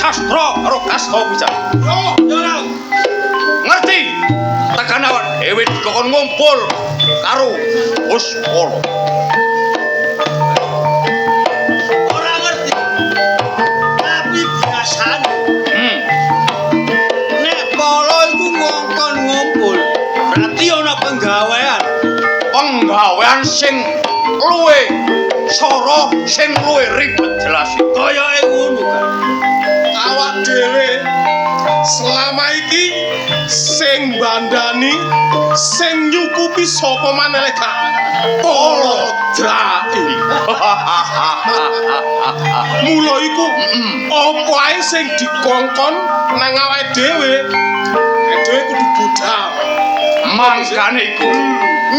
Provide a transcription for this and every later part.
Kastro karo Kasto pisan. Yo ngerti tekan awak dhewe dikon ngumpul karo Uspala. Ora ngerti. Tapi biasane nek Polo iku ngongkon ngumpul, berarti ana penggawean. Penggawean sing luwe soro sing luwe ribet jelas. Kayake ngono kan. Awak dhewe selama iki sing bandani sing nyukupi sapa maneh gak Polo Drai. Mula iku apa ae sing dikongkon nang awake dhewe dhewe kudu budal. Mangkane iku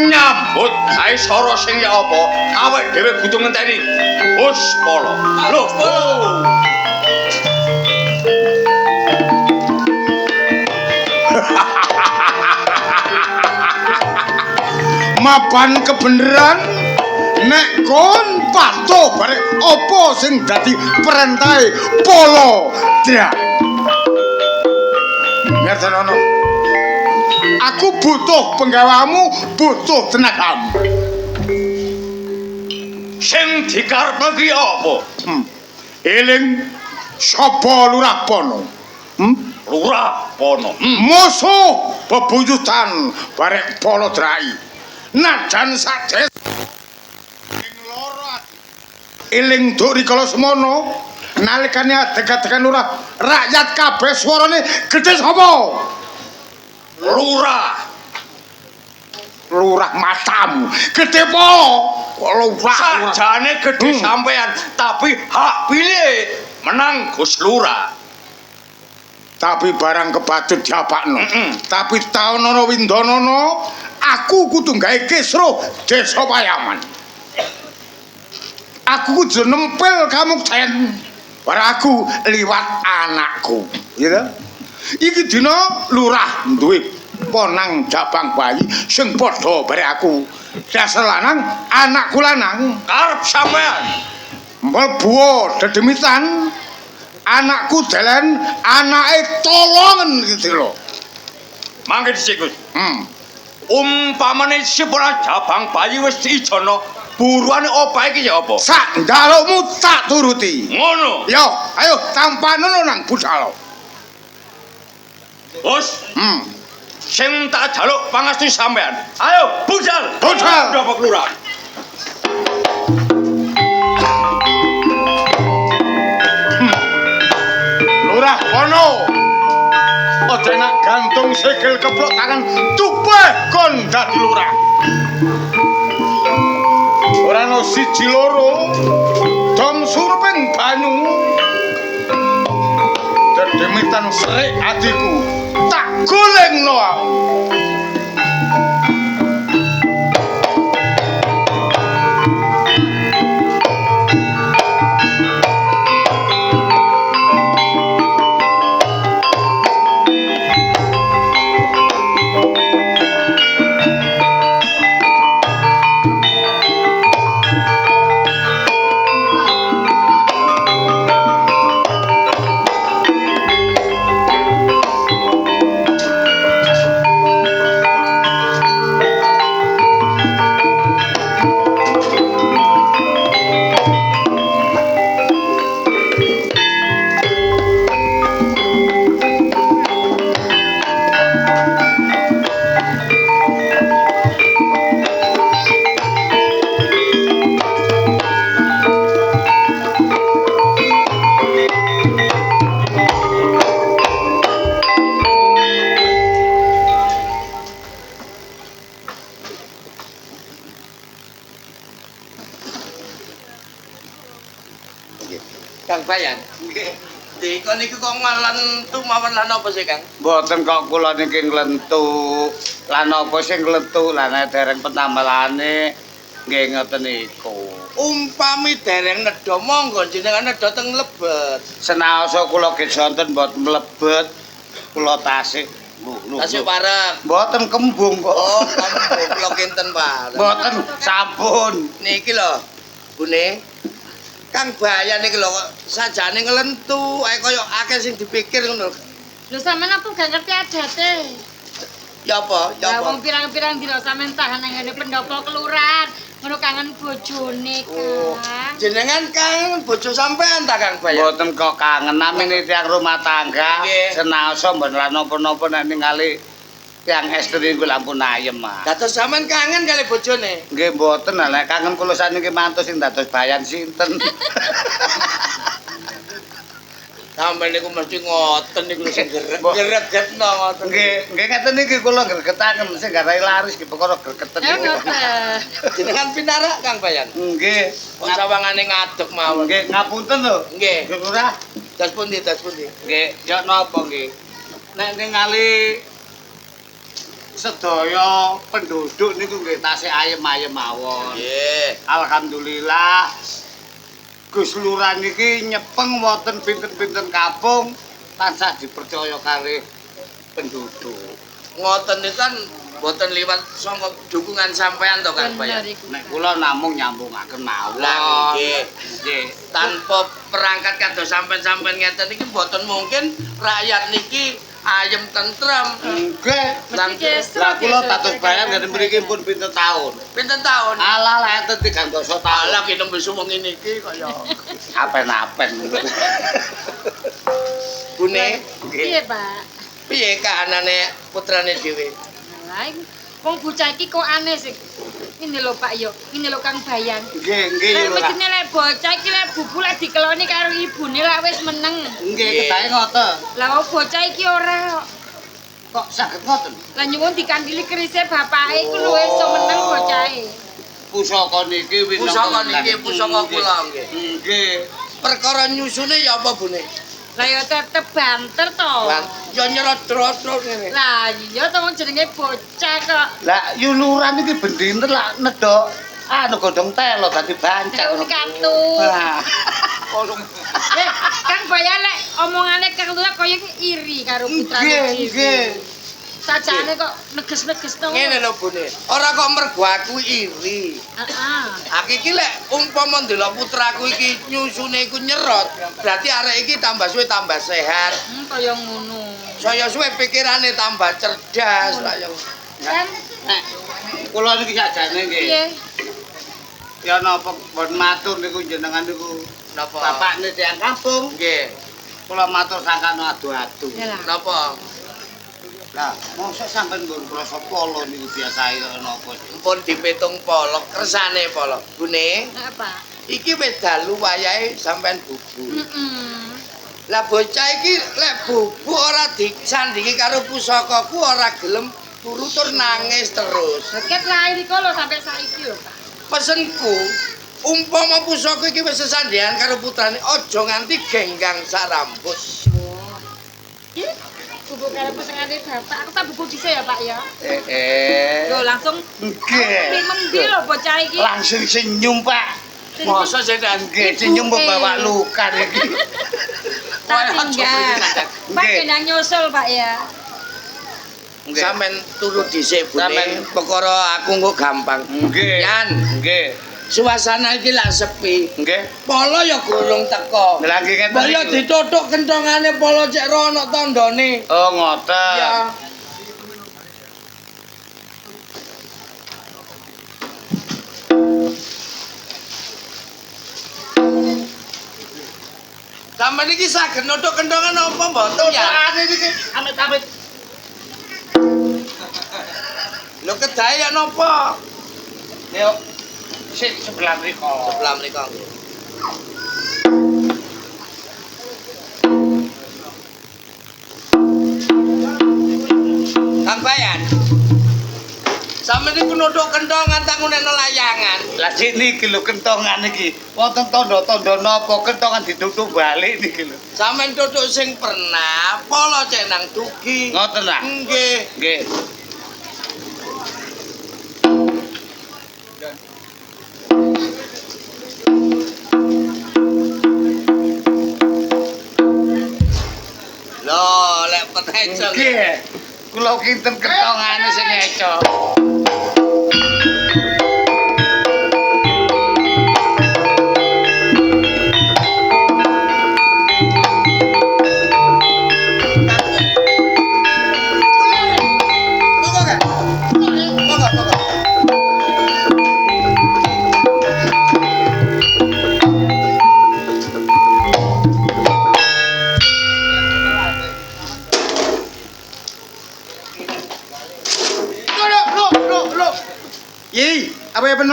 nyambut ae soro sing ya apa awake dhewe kudu ngenteni Uspala. Lho, mapan kebeneran nek kon patuh barek apa sing dadi perintahe Polo Drai. Ngertenono. Aku butuh penggawamu, butuh tenagamu. sing dikarepno ki apa? Eling sapa Lurah Pono? Lurah Pono. Musuh bebuyutan barek Polo Drai. Najan sades ing loro ati. Eling duk rikala semono nalikane adeg-adegan lurah rakyat kabeh swarane gedhe sapa? Lurah matamu. Gedhe Polo. Lurah. Sajane gedhe sampean, tapi hak pilih menang Gus Lurah. Tapi barang kepatut diapakno. Tapi taunana windanana aku kudu gawe kisruh desa Payaman. Aku kudu nempel kamukten. Bar aku liwat anakku, ya. Iki dina lurah duwe ponang jabang bayi sing padha bare aku. Dasar lanang, anakku lanang. Karep sampean Mlebu dedemitan. Anakku dalan anake tolongen gitu lho. mangke dhisik Gus. Umpamane sipura jabang bayi wis diijono, buruane opahe iki ya apa? Sak njalukmu tak turuti. Ngono. Yo, ayo tampanono nang budal. Bos. Sing tak jaluk pangastu sampean. Ayo, budal. Budal. Bapak Lurah. Lurah Pono. Aja nak gantung sikil keplok tangan tupeh kon dadi lurah. Ora ono siji loro. Dom surping banyu. Dedemitan srek adiku. Tak golengno. Kang Bayan. Dikon niku kok nglentu mawon lan apa sih, Kang? Mboten kok kula niki nglentu. Lan apa sing nglentu lan dereng penambalane nggih ngoten niku. Umpami dereng nedha monggo jenengan nedha teng Lebet. Senaosa kula ge sonten mboten mlebet. Kula tasik. Tasik parek. Mboten kembung kok. Oh, kula kinten, Pak. Mboten sampun. Niki lho. Bune. Kang Bayan iki lho sajane nglentu ae kaya akeh sing dipikir ngono. Lho sampean apa gak ngerti adate? Ya apa? Ya Ya apa? wong pirang-pirang dina sampean tahan nang ngene pendopo kelurahan. Ngono kangen bojone, Kang. Jenengan kangen bojo sampean ta Kang Bayan? Mboten kok kangen namine tiyang rumah tangga. Nggih. Senaosa mboten lan napa-napa nek ningali tiyang estri niku lampun ayem, Mas. Dados sampean kangen kali bojone. Nggih mboten lah nek kangen kula saniki mantu sing dados bayan sinten. Sampeyan niku mesti ngoten niku sing gregetno ngoten. Nggih ngeten niki kula gregetaken sing garai laris nggih perkara gregeten Ya niku. ngoten. Jenengan pinarak Kang Bayan. Nggih. Kok sawangane ngadeg mawon. Nggih ngapunten lho. Nggih. Nggih Lurah. Das pundi, das pundi. Nggih, ya napa nggih. Nek ningali sedaya penduduk niku nggih tasih ayem-ayem mawon. Nggih. Alhamdulillah Gus Lurah niki nyepeng wonten pinten-pinten kampung tansah dipercaya kalih penduduk. Ngoten niku kan boten liwat saka dukungan sampean to Kang Bener Bayan. iku. Nek kula namung nyambungaken mawon. Lah nggih. Nggih. Tanpa perangkat kados sampean-sampean ngeten iki boten mungkin rakyat niki ayem tentrem. Nggih. Mesti kesel. Lah kula dados bayan ngeten mriki pun pinten taun. Pinten taun? Alah lah enten 3 taun. Alah ki nembe wong ngene iki kaya Apen-apen. Bune. Piye, Pak? Piye kahanane putrane dhewe? Lah iku wong bocah iki kok aneh sih. Ini lho Pak yo, ini lho Kang Bayan. Nggih, nggih Lek Lurah. mestine lek bocah iki lek bubu lek dikeloni karo ibune lek wis meneng. Nggih, kedahe ngoten. Lah wong bocah iki ora kok. Kok saged ngoten? Lah nyuwun dikandili kerise bapake iku luwih iso meneng bocahe. Pusaka niki wineng. Pusaka niki pusaka kula nggih. Nggih. Perkara nyusune ya apa Bune? Lah ya tetep banter to. Ya nyerot trot-trot ngene. Lah iya to wong jenenge bocah kok. Lah yu Lurah niki bendinten lah nedok anu godhong telo dadi bancak. Terus kartu. Lah. Kang Bayan lek omongane Kang Lurah kaya iri karo putrane Nggih, dhewe. nggih. Sajane kok neges-neges to. Ngene lho Bune. Ora kok mergo aku iri. Heeh. Aku iki lek umpama ndelok putraku iki nyusune iku nyerot, berarti arek iki tambah suwe tambah sehat. Kaya ngono. Saya suwe pikirane tambah cerdas lah ya. Kan Nek kula niki sajane nggih. piye? Ya napa pun matur niku jenengan niku Napa? bapakne tiyang kampung. Nggih. Kula matur sangkan adu-adu. Ya lah. Napa? Lah, mosok sampean mbon krasa polo niku biasa ya napa? Empun dipitung polok, kersane polok. Bune, Apa? iki wis dalu wayahe sampean bubu. Heeh. Lah bocah iki lek bubu ora disandingi karo pusakaku ora gelem turu tur nangis terus. Ket lahir iku lho sampe saiki lho, Pak. Pesenku, umpama pusaka iki wis sesandingan karo putrane, aja nganti genggang sak rambut. Buku karo pesengane bapak, aku tak buku dhisik ya, Pak ya. Lho, Lho langsung nggih. mendi lho bocah iki. Langsung senyum, Pak. Masa sedan Nggih, senyum bawa luka iki. Tak tinggal. Pak Nggih. nang nyusul, Pak ya. Nggih. sampean turu dhisik Bune. Sampean- Perkara aku kok gampang. Nggih. Yan, Nggih. suasana iki lak sepi. Nggih. Polo ya gurung teko. Lah nggih ngeten. Kaya niku. dituthuk kentongane polo cek ro ana tandane. Oh, ngoten. Ya. Sampeyan iki saged nuthuk kentongan apa mboten ya? Ane iki amit-amit. Lho kedahe ya napa? Yo. Sik sebelah mriku. Sebelah mriko. Kang Bayan. Sampeyan niku nuthuk kentongan tangune layangan. Lah sik niki lho kentongan iki. Wonten tanda-tanda napa kentongan ditutup balik niki lho. Sampeyan tuthuk sing pernah, polo cek nang dugi. Ngoten lah. Nggih. Nggih. Lho, lek peneco. Nggih. Kula kinten kentongane sing eco.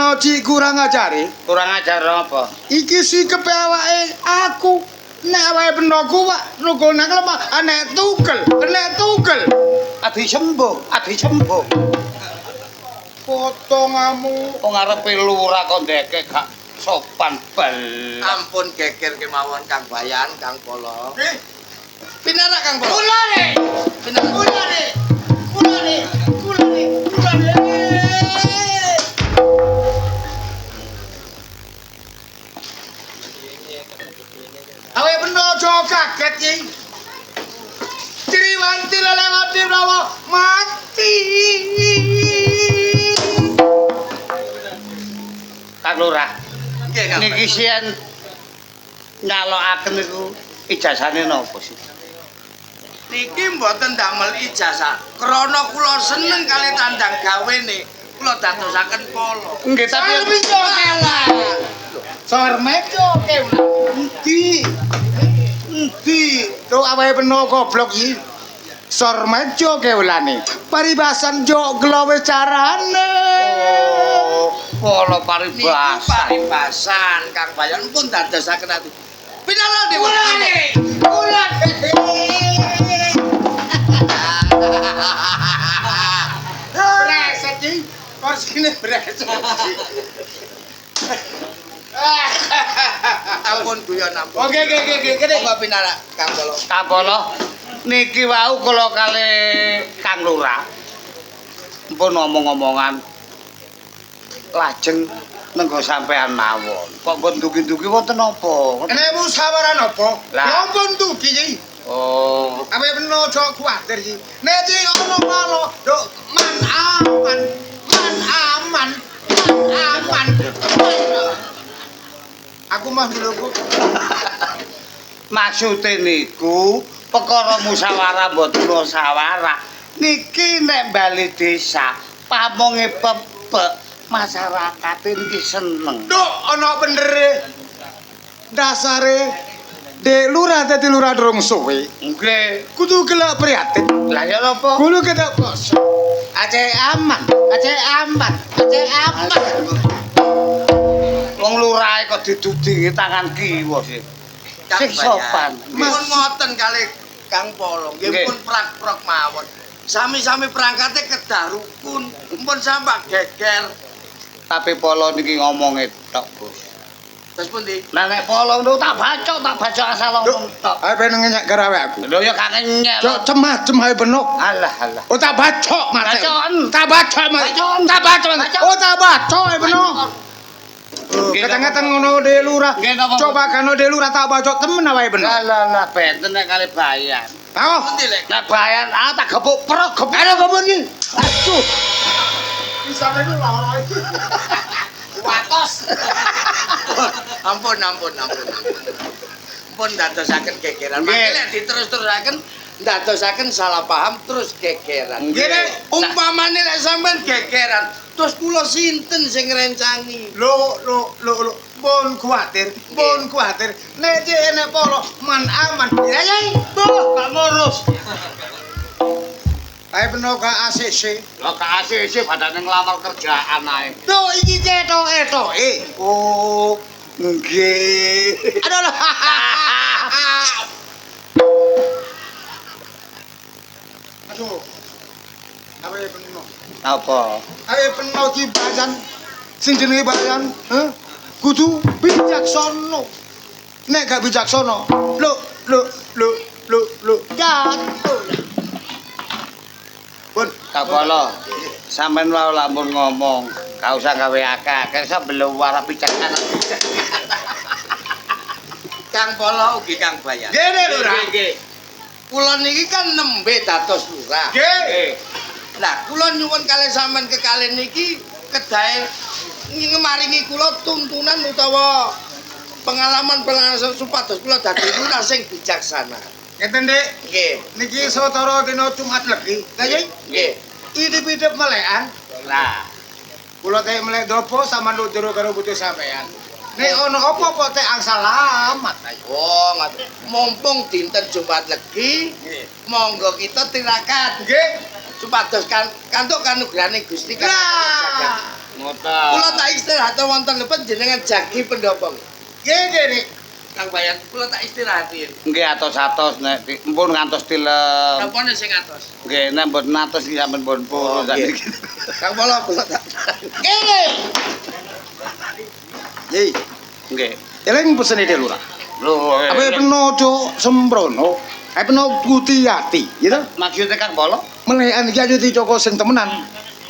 bener Cik kurang ajare. Kurang ajar apa? Iki sikepe awake aku. Nek awake bener kuwi nukul nang lemah, nek tugel. Adi sembuh. Potongamu. Wong arepe lurah kok ndeke gak sopan bal. Ampun geger kemawon Kang Bayan, Kang Polo. Pinarak Kang Polo. Kulane. Pinarak. Kulane. Awe bener aja kaget iki. Triwanti lelewati prawa mati. Kang Lurah, Nggih Kang. niki sian nyalokaken niku ijazahane napa sih? Niki mboten damel ijazah. Krana kula seneng kali tandang gawene. Kula dadosaken polo. Nggih, tapi Sarmejo kewan. Endi? Tuh awake bener goblok iki. Sarmejo kewelane. Paribasan yo glowe carane. polo Niku paribasan. paribasan Kang Bayan pun dadosaken ati. Pinara dewe. Kulane. Breset iki. Korsine breset. Ampun guyon ampun. Oke. Monggo pinara Kang Polo. Kapolo niki wau kula kali Kang Lurah pun ngomong-ngomongan lajeng nenggo sampean mawon. Kok pun dugi-dugi wonten apa? Nek musyawarah napa? Lah. Lampun dugi iki. Oh, Awe bener aja kuwatir iki. Nek iki ono malo, nduk man aman. Aku mah dulu. maksude niku perkara musyawarah mboten musyawarah. Niki nek bali desa pamonge pepek masyarakat iki seneng. Nduk ana benere. Dasare Dek lurah dadi lurah durung suwe. Nggih. Kudu gelak prihatin. Lah ya napa? Kulo kedak pos. Aceh aman. Wong lurahe kok didudingi tangan kiwa sih. Kang Sing sopan. Bayan. Pun ngoten kali Kang Polo. Nggih Nggih. pun prak-prak mawon. Sami-sami perangkate kedah rukun. Pun sampak geger. Tapi polo niki ngomonge tok, Gus. Terus pundi? Lah nek polo nduk tak baca asal ngomong tok. Ae ben ngenyek karawe aku. Lho ya gak ngenyek. Cok cemah ae benok. Alah. Oh tak bacok mate. Bacon. Tak bacok mate. Bacon. Tak bacok. Bacon. Oh tak bacok ae benok. Kadang-kadang ngono de lurah. Nggih, napa? Coba kano de lurah tak bacok temen ae benok. Lah benten nek kali bayan. Ayo. Pundi lek? Nek bayan tak gepuk perok gepuk. Ayo kebun iki. Aduh. Bisa lagi lah. Watos. Ampun. Pun dadosaken gegeran. Nggih. Mangke lek diterus-terusaken dadosaken salah paham terus gegeran. Nggih. Nggih, umpamane lek sampean gegeran, terus kula sinten sing ngrencangi? Lo, pun kuatir. Nek cek enek polo man aman. Ya Gak ngurus. Ae beno ka ACC. Lah gak asih badane nglamar kerjaan ae. Tuh iki cetok-etoke. Oh, nggih. Aduh. Aduh. Awe beno. Apa? Awe beno ki bayan. Sing jenenge bayan, kudu bijaksana. Nek gak bijaksana, lho, jatuh. Pun, Kapolo, sampean wae lampun ngomong, gak usah gawe akeh-akeh sebelum wara bijaksana. Kang Polo ugi Kang Bayan. Gene lurah. Kula niki kan nembe dados lurah. Nggih. Lah kula nyuwun kalih sampean kekalih niki kedahe ngemaringi kula tuntunan utawa pengalaman supados kula dadi lurah sing bijaksana. Ngeten, Dik. Nggih. Niki sawetara dina Jumat Legi. Lah ya, Nggih. idip-idip melekan. Lah, Kula teh melek dopo sama ndoro karo butuh sampean. Nek ono apa-apa teh angsal lamat ayo. Oh, ngoten. Mumpung dinten Jumat Legi, monggo kita tirakat Nggih. supados kantuk kanugrahane Gusti Lah, Ngoten. Kula tak istirahat wonten lepet jenengan jagi pendopo. Nggih nggih. Kang Bayan, kula tak istirahatin. Nggih atos-atos nek mpun ngantos tilem. Napa sing atos? Nggih nek mboten atos iki sampean pun puru nggih. Kang Polo kula tak. Nggih. Yei, Nggih. eling pesene de lurah. Lho. Apa penojo sembrono, ae peno kuti ati, gitu. Maksudnya Kang Polo? Melekan iki ayo dicoko sing temenan.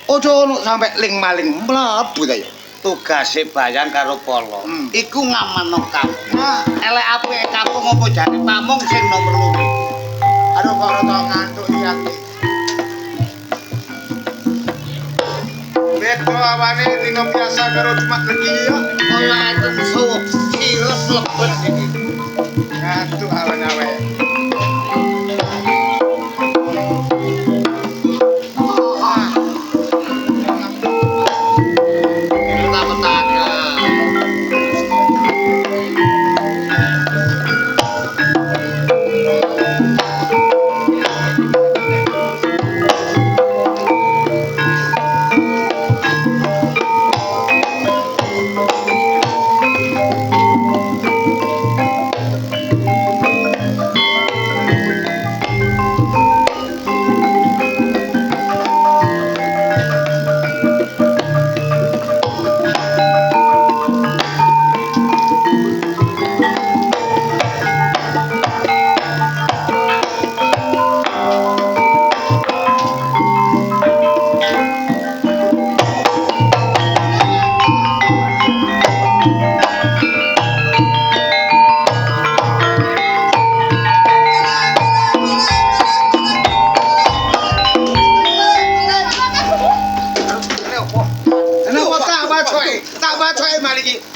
Ojo ono sampe ling maling mlebu ta ya. Tugase Bayan karo Polo. Iku ngamano kampung. Nah, Elek apike kampung apa jane pamong sing nomor loro. aduh kok rada ngantuk iki aku. Beto awane dino biasa karo Jumat Legi ya. Ora enten suwuk kirus lebet iki. Ngantuk awan-awan.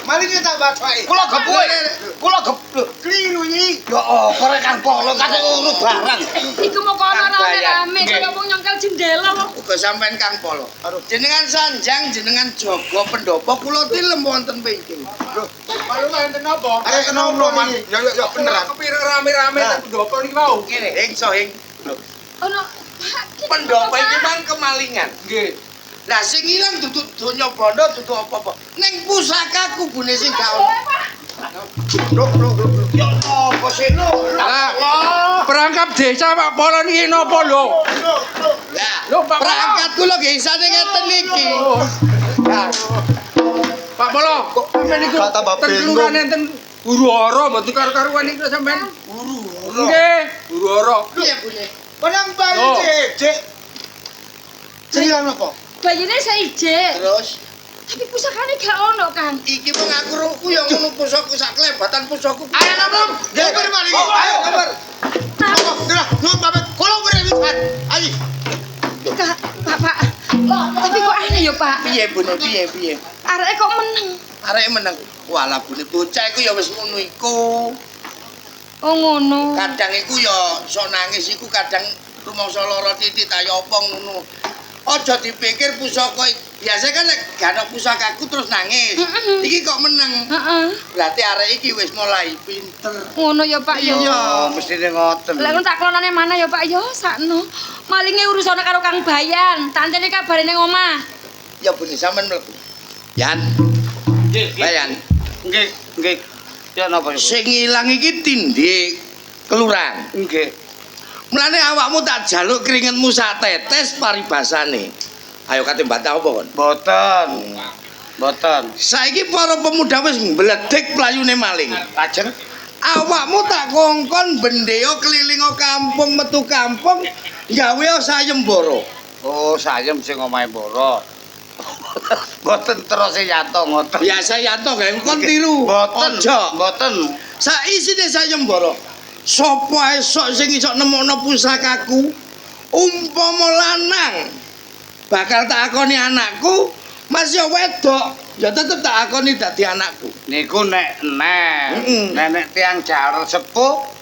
Malinge tak bacoke. Kula gepuke. Kula kliru iki. Ya apa rek Kang Polo kate urut barang. Iku mau kono rame-rame kaya wong nyongkel jendela kok. Uga sampean Kang Polo. Jenengan sanjang, jenengan jaga pendopo kula tilem wonten pingking. Lho, malu enten apa? Arek kenapa man? Ya beneran. Kepira rame-rame Nah. pendopo niki mau. Ngene, hing so hing. Ono Pendopo iki mang kemalingan. Nggih. Lah sing ilang duduk donya bondo duduk apa-apa. Ning pusakaku bune sing gak ono. Lho. Ya apa sih lho? Perangkap desa Pak Polo niki napa lho? Lah, Lho, Pak Polo. perangkatku lho nggih isane ngeten iki. Pak Polo, kok sampean niku Kata Mbak terkelurahan enten Buruara mboten karo-karuan niku sampean. Nggih, Buruara. Piye bune? Padang bayi Loh. cek. Sing apa? bayine saije. Terus Tapi pusakane gak ono, Kang. iki mung aku ruku ya ngono pusaku sak klebatan pusaku. Ayo nomor. Nomor maling. Ayo nomor. Sudah, nun pamit. Kulo berewisan. Ayo. Pak. Tapi kok aneh ya, Pak? Piye bune piye? Areke kok meneng. Arek meneng. Walah bune bocah iku ya wis ngono iku. Oh ngono. Kadang iku ya sok nangis iku kadang rumangsa lara titik ta ya apa ngono. Aja dipikir pusaka biasa kan nek gak ana pusakaku terus nangis. Iki kok meneng. Heeh. Berarti arek iki wis mulai pinter. Ngono ya, Pak ya. Ya mestine ngoten. Lah ngono tak klonane mana ya, Pak ya? Sakno. Malinge urusane karo Kang Bayan. Tantene kabare ning omah. Ya bune sampean mlebu. Yan. Bayan. Nggih. Ya napa niku? Sing ilang iki tindik kelurahan. Nggih. Mulane awakmu tak jaluk keringetmu satetes paribasane. Ayo kate bantah apa kon? Boten. Saiki para pemuda wis mbledek playune maling. Lajeng Awakmu tak kongkon bendeo keliling kampung metu kampung gawe sayembara. oh sayem sing omahe Boro. Boten terus yanto ngoten. Biasa yanto gawe kon tiru. Boten. Aja. Boten. Saisine sayembara. Sapa esok sing iso nemokno pusakaku? Umpama lanang bakal tak akoni anakku, Mas ya wedok, ya tetep tak akoni dadi anakku. Niku nek Mm-mm. nenek tiang jaler sepuh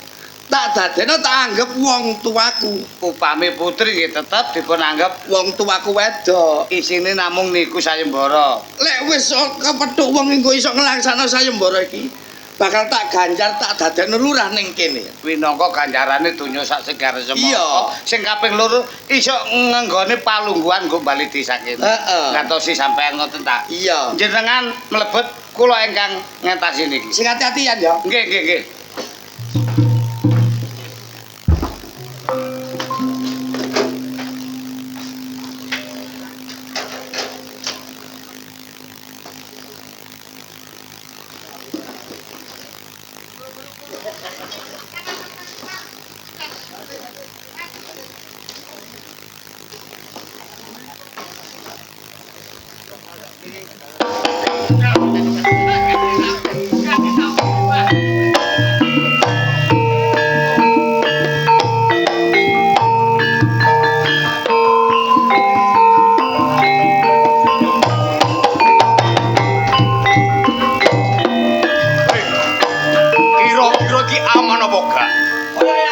Tak dadekno tak anggap wong tuaku. upami putri nggih tetep dipun anggap Wong tuaku wedok. isine namung niku sayembara. Lek wis kepethuk wong engko iso nglaksana sayembara iki, bakal tak ganjar tak dadekno lurah ning kene. Winangka ganjarane donya sak segare semana. Iya. Sing kaping loro iso ngenggone palungguhan nggo bali desa kene. Heeh. Ngantosi sampean ngoten ta. Iya. Jenengan mlebet kula ingkang ngentasi niki. Sing hati-hatian ya. Nggih, nggih, nggih. Kira-kira ki aman apa gak?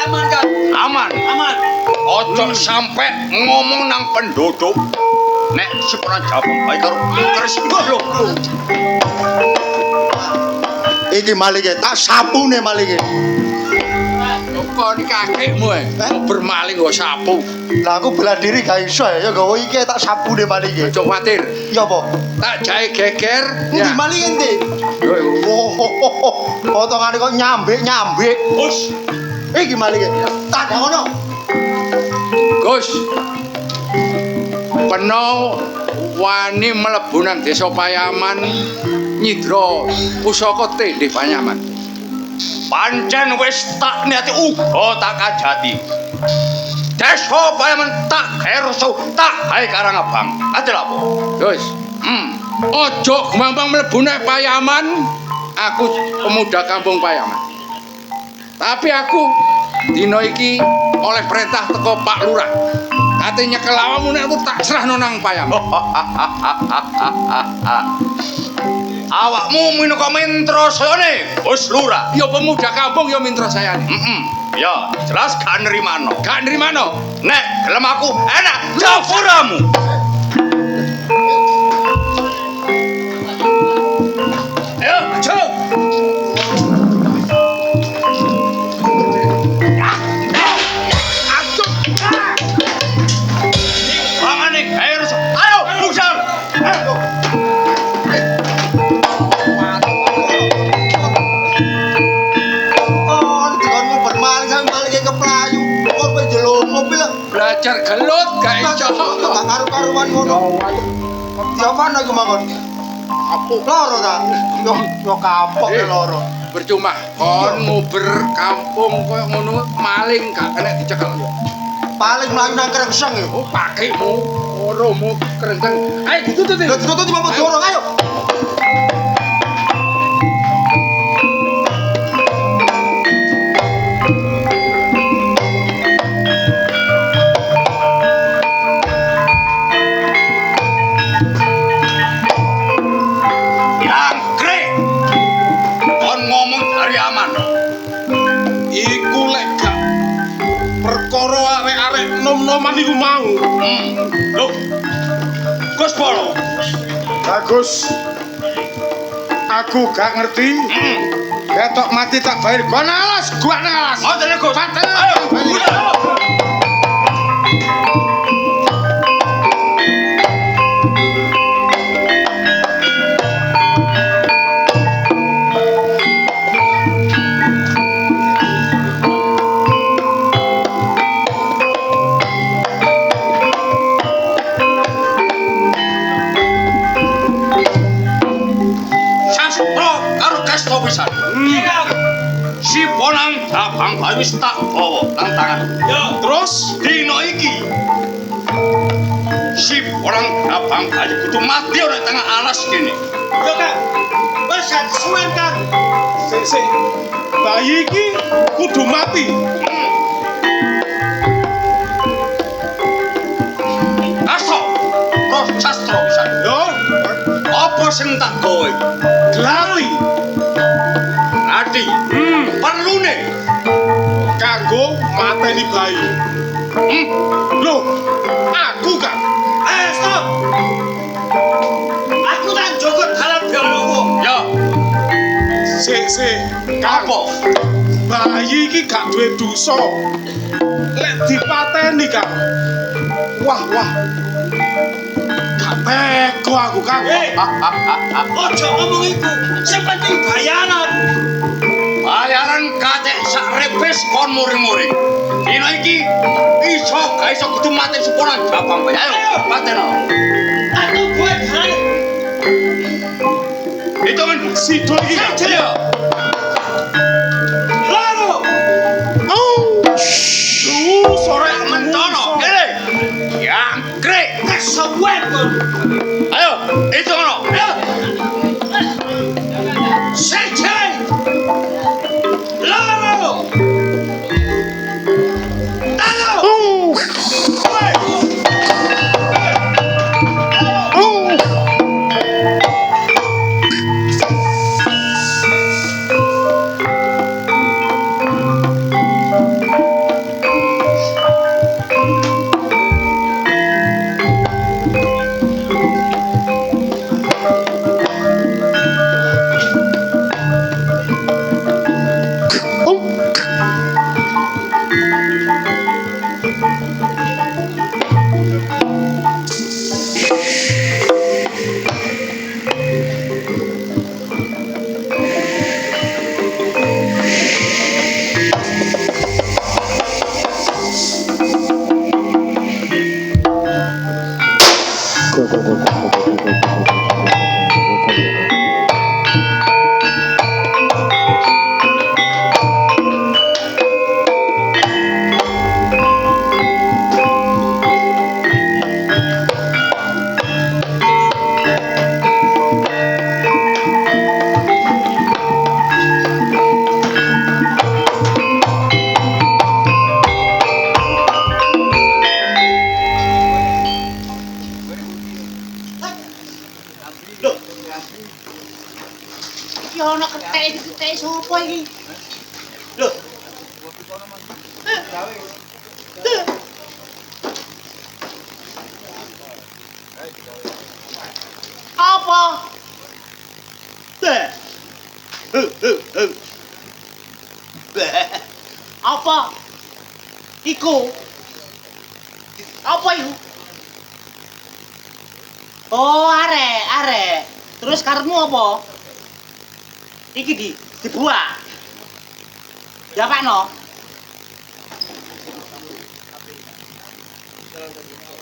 Aman kan? Aman. Aman. Ojo sampe ngomong nang penduduk. Nek sepura jabang baik karo kresiko lho. Iki malinge tak sapune malinge. Kok ni kakekmu bermaling go sapu. Lah aku bela diri gak iso ya gawe iki tak sapune malinge. Ojo kuwatir. Ya apa? Tak jae geger. Ndi malinge ndi? Oh, potongane kok nyambik. Gus, Iki malinge. Tak ngono. Gus. Peno wani mlebu nang desa Payaman nyidra pusaka tendhe Payaman. Pancen wis tak niati uga tak kajati. Desa Payaman tak herso tak hae Karangabang. Ate lha apa? Gus. Ojo gampang mlebu nang Payaman. Aku pemuda kampung Payaman. Tapi aku dina iki oleh perintah teko Pak Lurah. Kate nyekel awakmu nek aku tak serahno nang Payaman. Awakmu minangka mitra sayane, Bos Lurah. Ya pemuda kampung ya mitra sayane. Ya, jelas gak nrimano. Gak nrimano. Nek gelem aku enak jafuramu. Ayo, aja. Ayo, buksar. Oh, dikonmu bermaling sampe malinge keplayu. Kok pe jelo mobil. Belajar gelut gak iso. Gak karu-karuan ngono. Ya mana iku mangkon? Apa loro ta? Yo kapok loro. Percuma kon nguber kampung koyo ngono maling gak kena dicekel. Paling mlayu nang krengseng ya. Oh, pakaimu, oromu kerenteng. Ayo ditututi. Lah ditututi mau dorong ayo. Anggrek. Kon ngomong dari aman. Iku lek gak perkara arek-arek nom-noman iku mau. Loh. Gus Polo. Bagus. Aku gak ngerti. Ketok mati tak bayar. Gua nalas, gua nalas. Oh, tenan Gus. Paten. Ayo, udah. Sastro karo Kasta pisan. Si Bonang Jabang Bayi wis tak bawa nang tangan. Ya, terus dina iki si Bonang Jabang Bayi kudu mati ora tengah alas kene. Ya Kak. Wis gak suwen Kak. Sik. Bayi iki kudu mati. Kasta, Bros Sastro pisan. Yo, Apa sing tak gawe? glali Adi, perlune kanggo mateni bayi. Loh, aku Kak. stop. Aku tak jogot halal biologo. Ya. Sik. Apa? Bayi iki gak duwe dosa. Lek dipateni, Kang. Wah. Gak tega aku, Kang. Ojo ngomong iku, sing penting bayaran. Bayaran kate sak repes kon muring-muring. Dino iki iso gak iso kudu mati seporan Jabang Bayi. Ayo, pateno. Aku gue kan. Itu men Sido iki, Kang. Ayo. Loro. Sore Mentono, kene. Yang grek. Kesuwen kon. Ayo, itu ngono. Ayo. Sece. Loro. Talo. Iki ana kethek sapa iki? Lho. Apa? Apa? Iku. Apa iku? Oh, arek. Terus karepmu apa? Iki dibuang. Diapakno?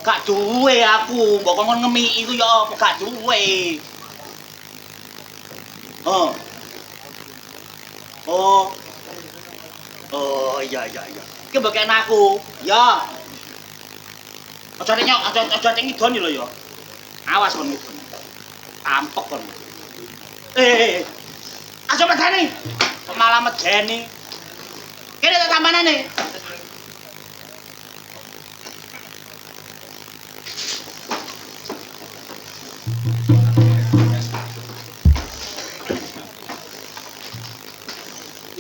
Gak duwe aku, mbok kon ngemi iku ya apa gak duwe. Oh. Oh, iya. Iki mbok kene aku. Ya. Aja nyok, aja ngidoni lho ya. Awas kon ngidoni. Ampek kon. Aja medeni. Malah medeni. Kene tak tambanane.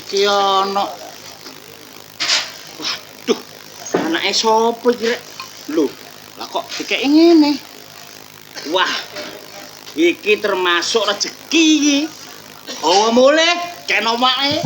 Iki ana. Waduh, anake sapa iki rek? Lho, lah kok dikeki ngene? Wah, iki termasuk rezeki iki. Oh, mulih kena omake.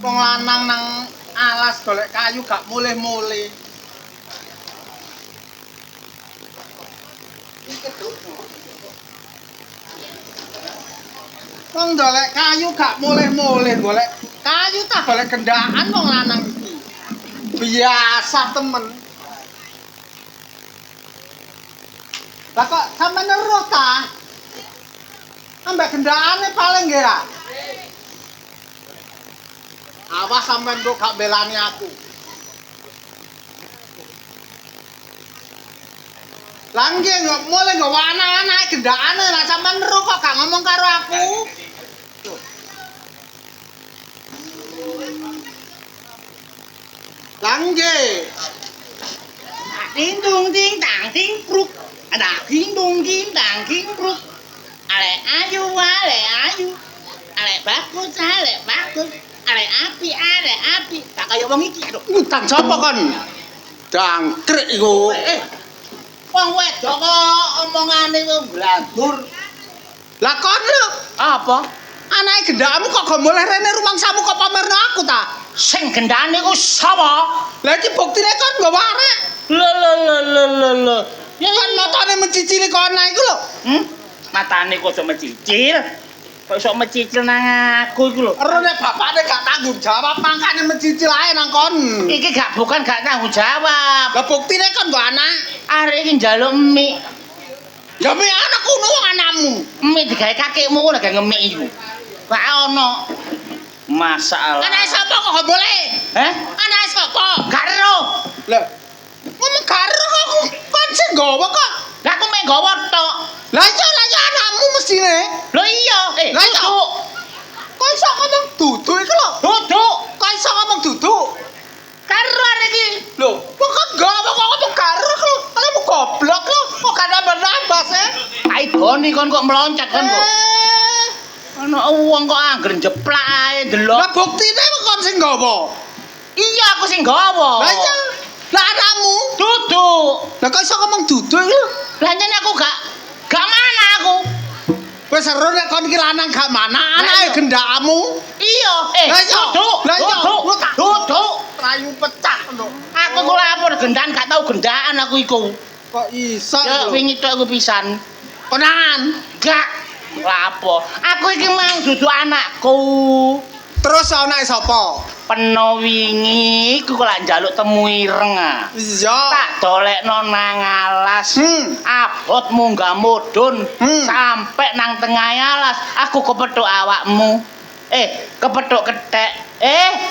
Wong lanang nang alas golek kayu gak mulih-mulih. Wong golek kayu gak mulih-mulih, golek kayu tak golek kendaan wong lanang iki. Biasa temen. Lah kok sampe neruh ta? Ambek gendakane paling nggih ra. Awas sampean kok gak belani aku. Lah nggih kok mulai nggawa anak-anak gendakane lah sampean neruh kok gak ngomong karo aku. Lah nggih. Ting tung ting tang ting kruk. Ada ting tung ting tang ting kruk. Ale ayu. Ale bagus. Ale api. Tak kaya wong iki lho. Utang sapa kon? Dangkrek iku. Wong wedok kok omongane wong blandur. Lah kon lho, Apa? anake gendakmu kok gak mulih rene rumangsamu kok pamerno aku ta? Sing gendane ku sapa? Lah iki buktine kon nggawa arek. Lho. Ya Kan matane mencicili kok anak iku lho. Matane kok iso mecicil. Kok iso mecicil nang aku iku lho. Ero nek bapakne gak tanggung jawab mangkane mencicil ae nang kon. Iki bukan gak tanggung jawab. Lah buktine kon nggo anak. Arek iki njaluk mie. Ya me anakku wong anakmu. Mie digawe kakekmu kok lagi ngemik iku. Gak ono masalah. Anake sapa kok gak boleh? Anake sapa? Gak ero. Lah ngomong karo kok kon sing nggawa kok. Lah aku mek gawa tok. Lah iya anakmu mestine. Lho iya, Lah iya. duduk. Kok iso ngomong duduk iku lho. Duduk. Kok iso ngomong duduk? Karo arek iki. Lho, kok nggawa kok ngomong karo lho. Kamu goblok lho. Kok gak nambah-nambah sih? Ai goni kon kok meloncat kon kok. Ana wong kok angger jeplak ae delok. Lah buktine kon sing nggawa. Iya aku sing gawa. Lah iya. Lah anakmu. Duduk. Lah kok iso ngomong duduk lho? Lah nyene aku gak mana aku. Wis seru nek kon iki lanang gak mana anake iya. gendakmu. Iya, Lah iya. duduk. Lah iya. Duduk. Rayu pecah lho. Aku ku lapor gendaan gak tau gendaan aku iku. Kok iso Ya lho? wingi tok aku pisan. Konangan. Gak lapor. Aku iki mang dudu anakku. Terus anake sapa? Peno wingi iku kok lak njaluk temu ireng ah. Iya. Tak dolekno nang alas. Abot munggah mudhun sampai nang tengah alas. Aku kepethuk awakmu. Kepethuk kethek.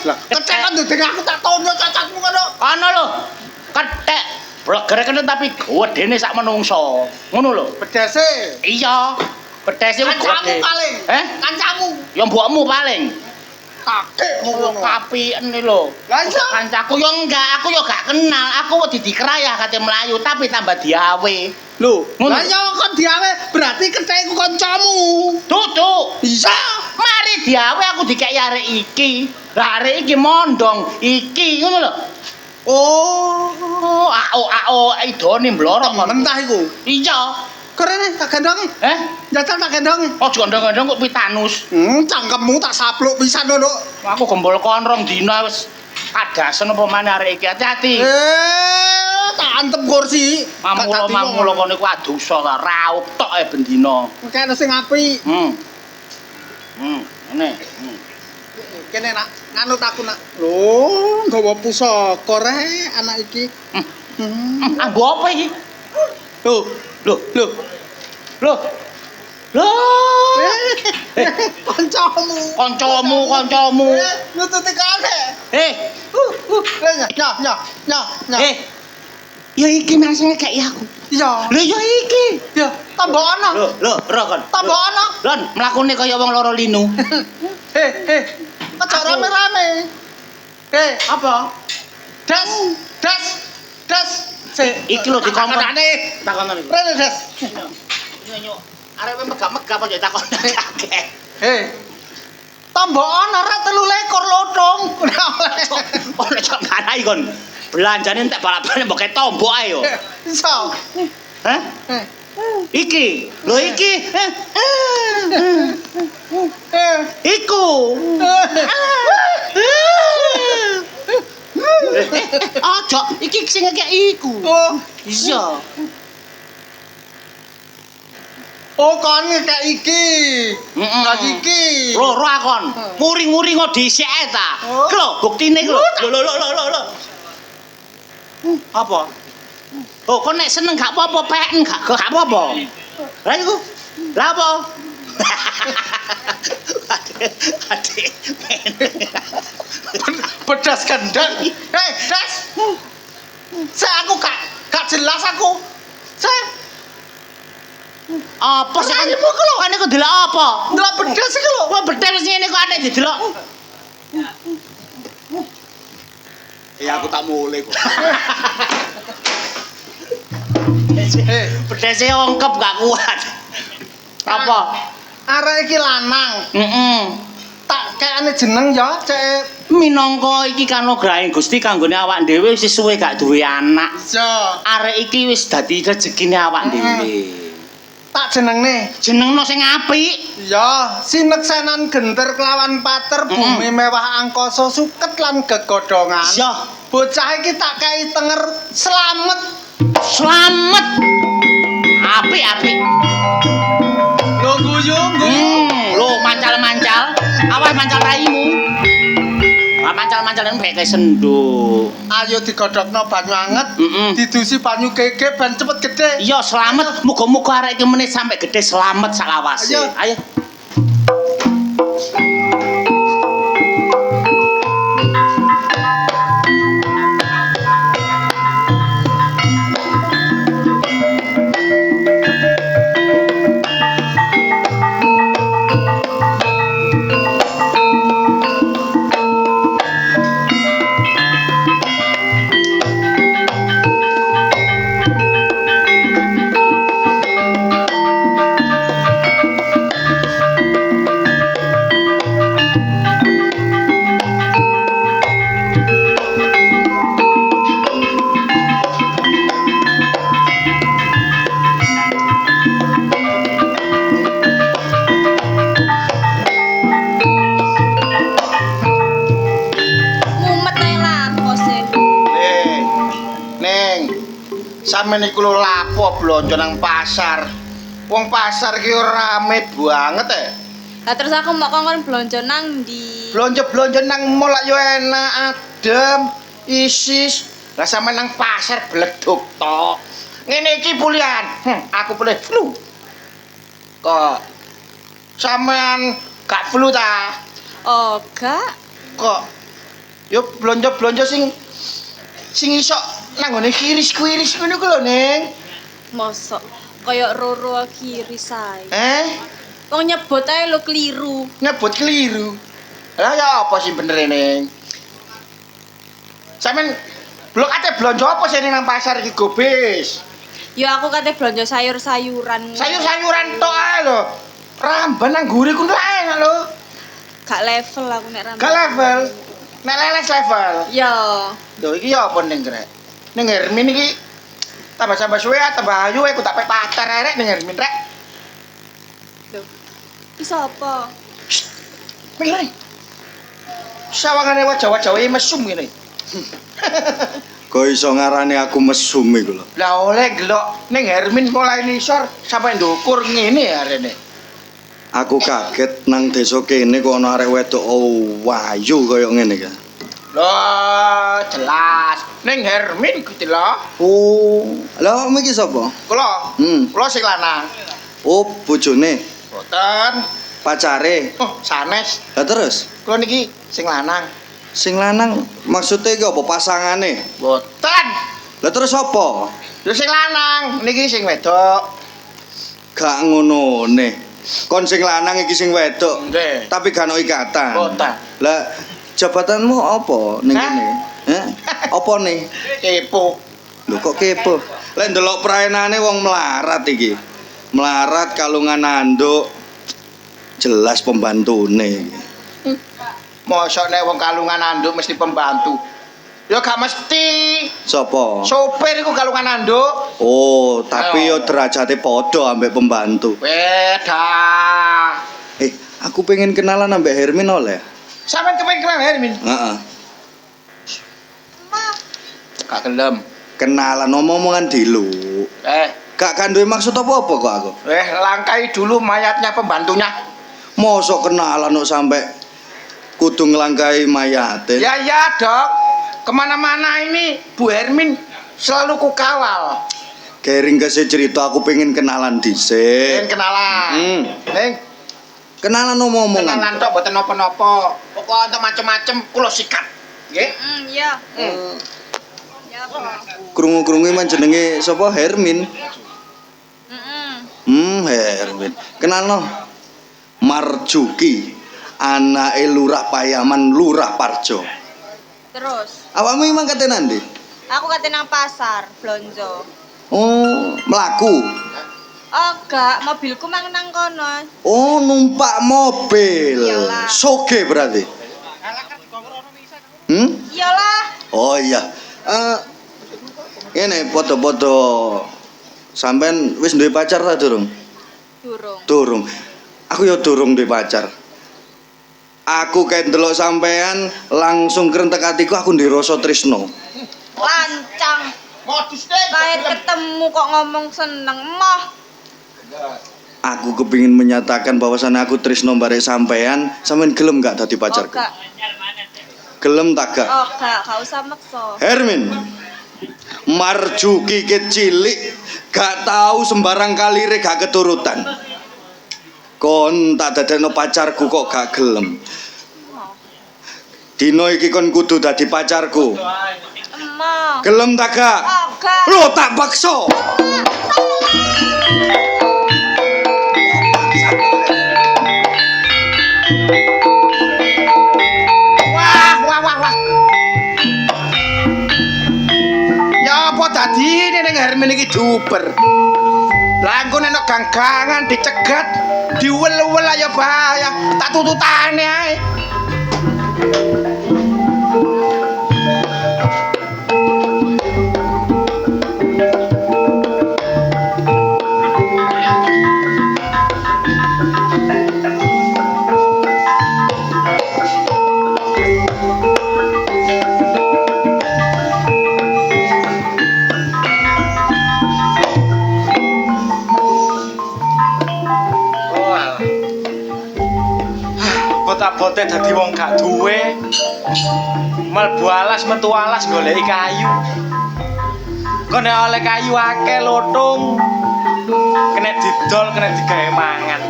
Lah, kecek kan ndek aku tak tono cacatmu kono. Ana lho. Kethek. Blegere kene tapi gedene sak menungso. Ngono lho. Bedese. Iya. Bedese ku Kancamu gede. paling. Kancamu. Ya mbokmu paling. Kakekmu ngono. Kapiken lho. Lah iya. Kancaku yo enggak, aku yo gak kenal. Aku wedi dikerayah kate Melayu tapi tambah diawe. Lho, Ngono. lah iya kon diawe berarti kecek iku kancamu. Duduk. Iya. Mari diawe aku dikek arek iki. Lah arek iki mondong iki ngono lho. Oh, Ao idone mblorong kon. mentah iku. Iya. Kerene tak gendongi. Jajal tak gendongi. Oh gondong-gondong kok pitanus. Cangkemmu tak sapluk pisan lho. Aku gembol kon rong dina wis kadasen apa maneh arek iki. Hati-hati. Tak antem kursi. Mamulo kon iku adosa ta, raup tok ae bendina. Kene sing apik. Ngene. Kene nak nganut aku nak. Lho, nggawa pusaka rek anak iki. Ambo apa iki? Lho. Kancamu. Nututi kane. Nya. Ya iki masane gak ya aku. Iya. Lho ya iki. Ya, tambah ana. Lho, ora kon. Tambah ana. Lon, mlakune kaya wong loro linu. Aja rame-rame. Apa? Das. Iki lho dikongkon. Takone. Takon iki. Rene das. Yo. Arep megah-megah apa yo takon akeh. Tambah ana rek 23 lotong. Ora cok ngarai kon. Belanjane entek balap-balapan mbok kaya tombok ae yo. Iso. Hah? Iki. Lho iki. Iku. Ojo, iki sing ngekek iku. Oh, Iya. oh kon kayak iki. Lagi iki. Loro akon. Muring-muring kok dhisik ae ta. Lho, buktine lho. Lho. Apa? Oh, kok nek seneng gak apa-apa, peken gak apa-apa. Lah iku. Lah apa? Adik. Pedas kendang. Das. Saya aku gak jelas aku. Saya Apa sih kan? Kan iku delok apa? ndelok pedas iki lho. Wah, bedes ngene kok aneh didelok. Ya aku tak mulai kok. Pedese ongkep gak kuat. Apa? Arek iki lanang. Tak kayane jeneng ya, cek. Minangka iki kanugrahing Gusti kanggone awak dhewe wis suwe gak duwe anak. Yo, Arek iki wis dadi rezekine awak dhewe. tak jenengne. Jenengno sing apik. Ya, sineksenan genter kelawan pater bumi mewah angkasa suket lan gegodhongan. Yo, Bocah iki tak kei tenger slamet. slamet. Apik. Lho guyu, Lho mancal-mancal. Awas mancal raimu. Lah mancal-mancal mbek senduk. Ayo digodhogno banyu anget, didusi banyu kege ben cepet gedhe. Iya, slamet. Muga-muga arek iki menit sampe gedhe slamet salawase. Ayo. Ayo. Mumet ae lapo sih. Ning, sampeyan iku lho lapo blonjo nang pasar. Wong pasar ki rame banget Lah terus aku mau kongkon blonjo nang ndi? Blonjo-blonjo nang mall yo enak, adem, isis. Lah sampeyan nang pasar bleduk tok. Ngene iki pulian. Aku boleh flu. Kok sampeyan gak flu ta? Oh, gak. Kok yo blonjo-blonjo sing iso nang ngene kiris-kiris ngono ku lho, Ning. Mosok kaya Roro kiri sae. Wong nyebut ae lo keliru. Nyebut keliru. Lah ya apa sih bener Ning? Sampeyan blok ate blonjo apa sih ning nang pasar iki gobis? Ya aku kate blonjo sayur-sayuran. Sayur-sayuran tok ae lho. Ramban nang guri ku enak lho. Gak level aku nek rambut. Gak level. Nek leles level. Ya. Lho iki ya apa ning Grek? Ning Hermin iki tambah suwe tambah ayu aku tak pater arek ning Hermin rek. Lho. Iki sapa? Milih. Sawangane wajah-wajah mesum ngene. Kok iso ngarani aku mesum iku lho. Lah oleh gelok ning Hermin mulai nisor sampai ndukur ngene arene. Aku kaget nang desa kene kok ana arek wedok wayu kaya ngene iki. Loh, jelas. Ning Hermin ku lho. Oh, lha iki sapa? Kula. Kula sing lanang. Oh, bojone, Boten. pacare. Oh, sanes. Lah terus Kula niki sing lanang. sing lanang maksudnya iki apa pasangane? Boten. Lah terus apa? Lho sing lanang niki sing wedok. Gak ngonone. Kon sing lanang iki sing wedok. Nggih. Tapi gak ono ikatan. Boten. Lah jabatanmu apa ning Hah? kene? Heh? Apa nih? Kepo. Lho kok kepo? Lek ndelok praenane wong melarat iki. Melarat kalungan anduk. Jelas pembantune iki. Mosok nek wong kalungan anduk mesti pembantu. Ya gak mesti. Sapa? Sopir iku kalungan anduk. Oh, tapi Ayo. yo derajate padha ambek pembantu. Beda. Aku pengen kenalan ambek Hermin oleh. Sampeyan kepengin kenal Hermin? Heeh. Gak gelem. Kenalan omong-omongan dilu. Gak kanduwe maksud apa-apa kok aku. Langkai dulu mayatnya pembantunya. Mosok kenalan kok sampe kudu nglangkai mayate. Ya, Dok. Kemana-mana ini Bu Hermin selalu ku kawal. Kering kasih cerita aku pengen kenalan dhisik. Pengen kenalan. Neng, Kenalan omongan. kenalan tok mboten napa-napa. Pokok untuk macem-macem kula sikat. Nggih. Iya. Ya, Pak. Krungu-krungu man jenenge sapa Hermin. Mm-mm. Hermin. Kenalno. Marjuki, anake Lurah Payaman, Lurah Parjo. Terus, Awakmu emang kate nandi? aku kate nang pasar, blonjo. Oh, mlaku. Oh, gak, mobilku mang nang kono. Oh, numpak mobil. Iyalah. Soge berarti. Iyalah. Oh iya. Ngene foto-foto. Sampean wis duwe pacar ta durung? Durung. Durung. Aku ya durung duwe pacar. Aku kayak ndelok sampean langsung kerentek atiku aku ndek rasa tresno. Lancang. Modus deh. Kayak ketemu kok ngomong seneng. Moh. Aku kepingin menyatakan bahwasannya aku tresno barek sampean gelem gak dadi Oh, pacarku? gak. Gelem tak gak? Oh, gak usah maksa. Hermin, Marjuki kecilik gak tahu sembarang kalire gak keturutan. Kon tak dadekno pacarku kok gak gelem. Dino iki kon kudu dadi pacarku. Emoh. Gelem tak gak? Oh, gak. Lo tak paksa. Wah. Ya apa tadi ning Hermin iki duper. Lah engko nek ganggangan dicegat, diwel-wel ayo bahaya, tak tututane ae. Bote dadi wong gak duwe. Mlebu alas metu alas goleki kayu. Kok nek oleh kayu akeh lotung. Kena didol, kena digawe mangan.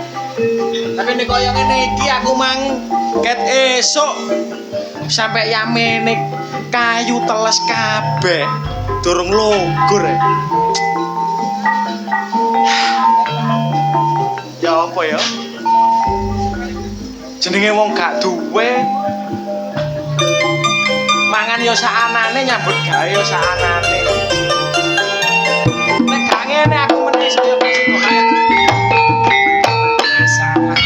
Tapi nek koyo ngene iki aku mang ket esuk sampai yamene kayu teles kabeh. Durung logur. Ya apa ya? Jenenge wong gak duwe mangan ya sakanane nyambut gawe ya sakanane nek gak ngene aku meneh saya kasih kaya masalah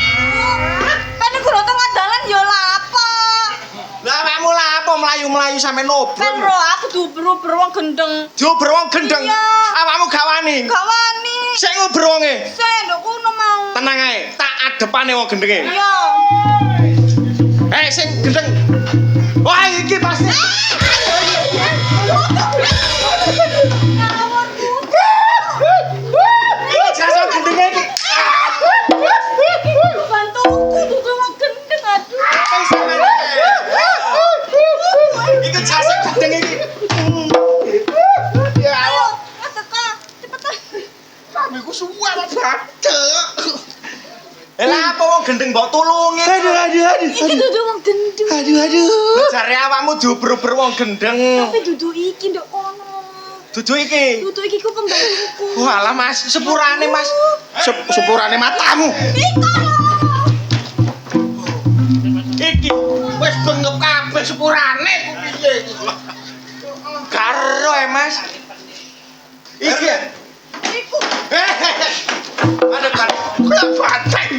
Kan guru tengah dalan yo lapo. lah awakmu lah apa mlayu-mlayu sampe Kan nobrol ro aku duber wong gendeng. diuber wong gendeng Iya. awakmu gak wani Gak wani. sing nguber wonge Saya nduk kuno mau. tenang ae tak adepane wong gendenge Iya. sing gendeng wah iki pasti iki jasa gendenge iki Bantuku dudu wong gendeng aduh. apa sampeyan iki jasa gendeng iki Ayo, teka, cepetan. kamiku suwar badhe lah apa wong gendeng mbok tulungi Iki dudu wong gendeng. jare awakmu diober-ober wong gendeng Tapi dudu iki nduk kono. dudu iki Dudu iki ku pembantuku. walah mas sepurane mas Sepurane matamu. iki Wis bengep kabeh sepurane piye iki. karo mas iki Iku. ada Kula banteng.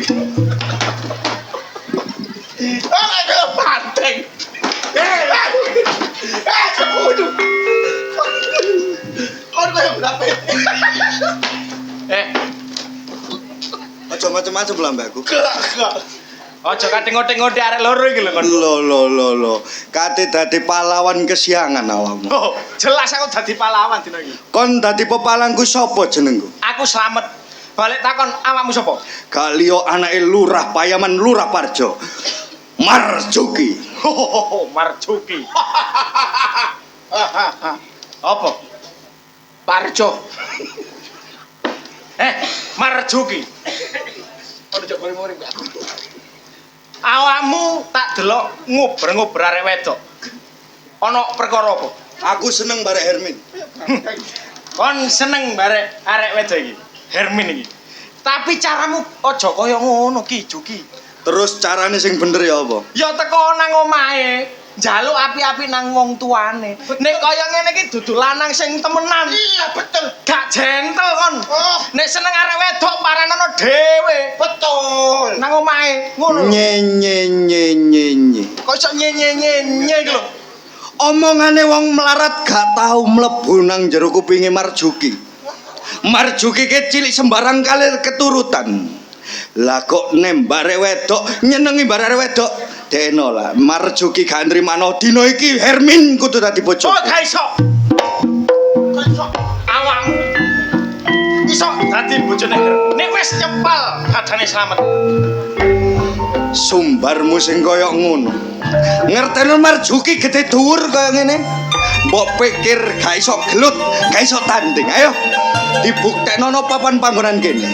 Ora kula banteng. Sepudu. Kon koyo blape. Aja macem-macem lah mbakku. Gak. aja kating-kating arek loro iki lho kon Lo. Kate dadi pahlawan kesiangan awakmu. oh jelas aku dadi pahlawan dina iki Kon dadi pepalangku sapa jenengku? aku slamet balik takon awakmu sapa Gak liya anake Lurah Payaman, Lurah Parjo. Marjuki. Marjuki Apa? Parjo. Marjuki. Awakmu tak delok ngober-ngober arek wedok. Ana perkara apa? Aku seneng barek Hermin. Kon seneng barek arek wedok iki. Hermin iki. Tapi caramu aja kaya ngono Ki Juki. Terus carane sing bener ya apa? Ya teko nang omahe, njaluk api-api nang wong tuane. Nek kaya ngene iki dudu lanang sing temenan. Iya betul. Gak gentle kon. Oh. Nek seneng arek wedok paranana dhewe. Betul. Nang omahe ngono. Nye. Kok iso nye iki lho. Omongane wong melarat gak tau mlebu nang jero kupinge Marjuki. Marjuki ke cilik sembarang kali keturutan. Lah kok nembare wedok nyenengi barare wedok deno lah Marjuki gak nrimano dina iki Hermin kudu dadi bojo. Oh gak iso. Awakmu iso dadi bojone nek wis nyempal kadane slamet. Sumbarmu sing kaya ngono. Ngerteni Marjuki gede dhuwur kaya ngene. Mbok pikir gak iso gelut, gak iso tanding. Ayo dibuktekno no papan panggonan kene.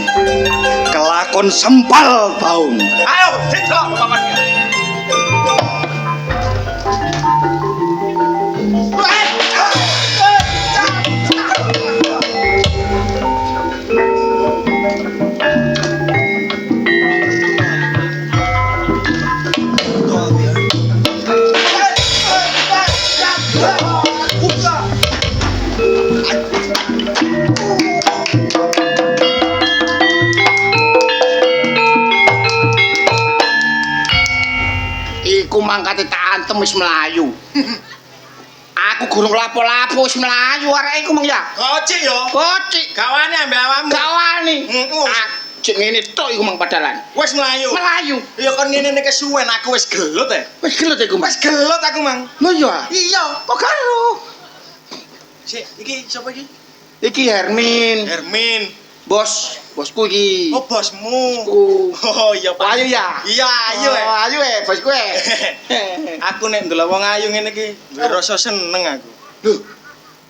Kelakon sempal baung. Ayo didelok papan kene. Iku mangkate tak antem wis mlayu. Aku gurung lapo-lapo wis mlayu arek iku mong ya. Kocik yo. Kocik Gawane ambek awakmu. gak wani. Heeh. Cek ngene tok iku mang padalan. Wis mlayu. Melayu. Ya kon ngene nek kesuwen aku wis gelut Wis gelut iku mang. Wis gelut aku mang. Lho ya. Iya. Kok karo? Sik, iki sapa iki? Iki Hermin. Hermin. Bosku iki. Oh, bosmu. Bosku. Oh, iya, Pak. Ayu ya? Iya, ayu. Oh, ayu bosku. Aku nek ndelok wong ayu ngene iki, duwe rasa seneng aku. Lho.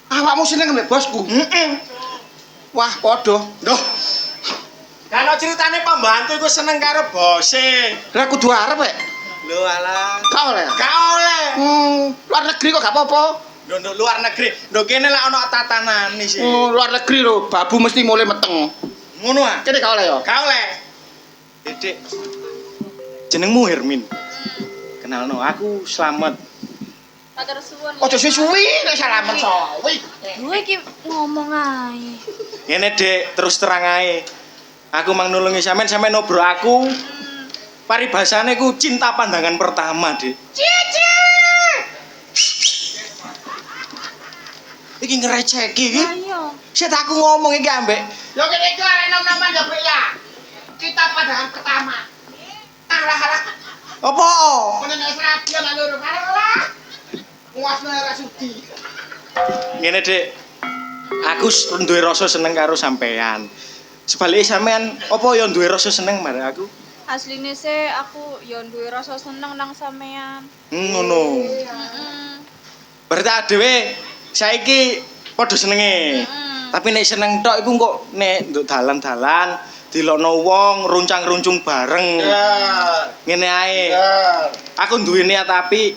Awakmu seneng mbek bosku? Heeh. Wah, padha. Duh. Kan ceritane pembantu iku seneng karo bose. Lah kudu arep, Pak. Lho alah. Gak oleh. Gak oleh. Luar negeri kok gak apa-apa. Nduk luar negeri. Nduk kene lak ana tatanane sih. Luar negeri lho, babu mesti mulai meteng. Ngono ah. Kene gak oleh ya? Gak oleh. Dedek. Jenengmu Hermin. Kenalno aku Slamet. Matur suwun. Ojo suwi-suwi nek salaman sawi. Gue iki ngomong ae. Ngene, Dek, terus terang ae. Aku mang nulungi sampean nobro aku. Paribasane ku cinta pandangan pertama, Dek. Cici. Iki ngereceki iki. Ayo. Set aku ngomong iki ambek. Yo kene iki arek nom-noman ya, Bro ya. Kita pandangan pertama. Alah. Apa? Menene serabi ana loro karo lah. Muasne ora sudi. Ngene, Dek. Aku duwe rasa seneng karo sampean. Sebalike sampean apa ya duwe rasa seneng marek aku? Asline sih aku ya duwe rasa seneng nang sampean. Ngono. Berarti dhewe saiki padha senenge. Tapi nek seneng tok iku kok nek nduk dalan-dalan dilokno wong runcang-runcung bareng. Ngene ae. Aku duwe niat tapi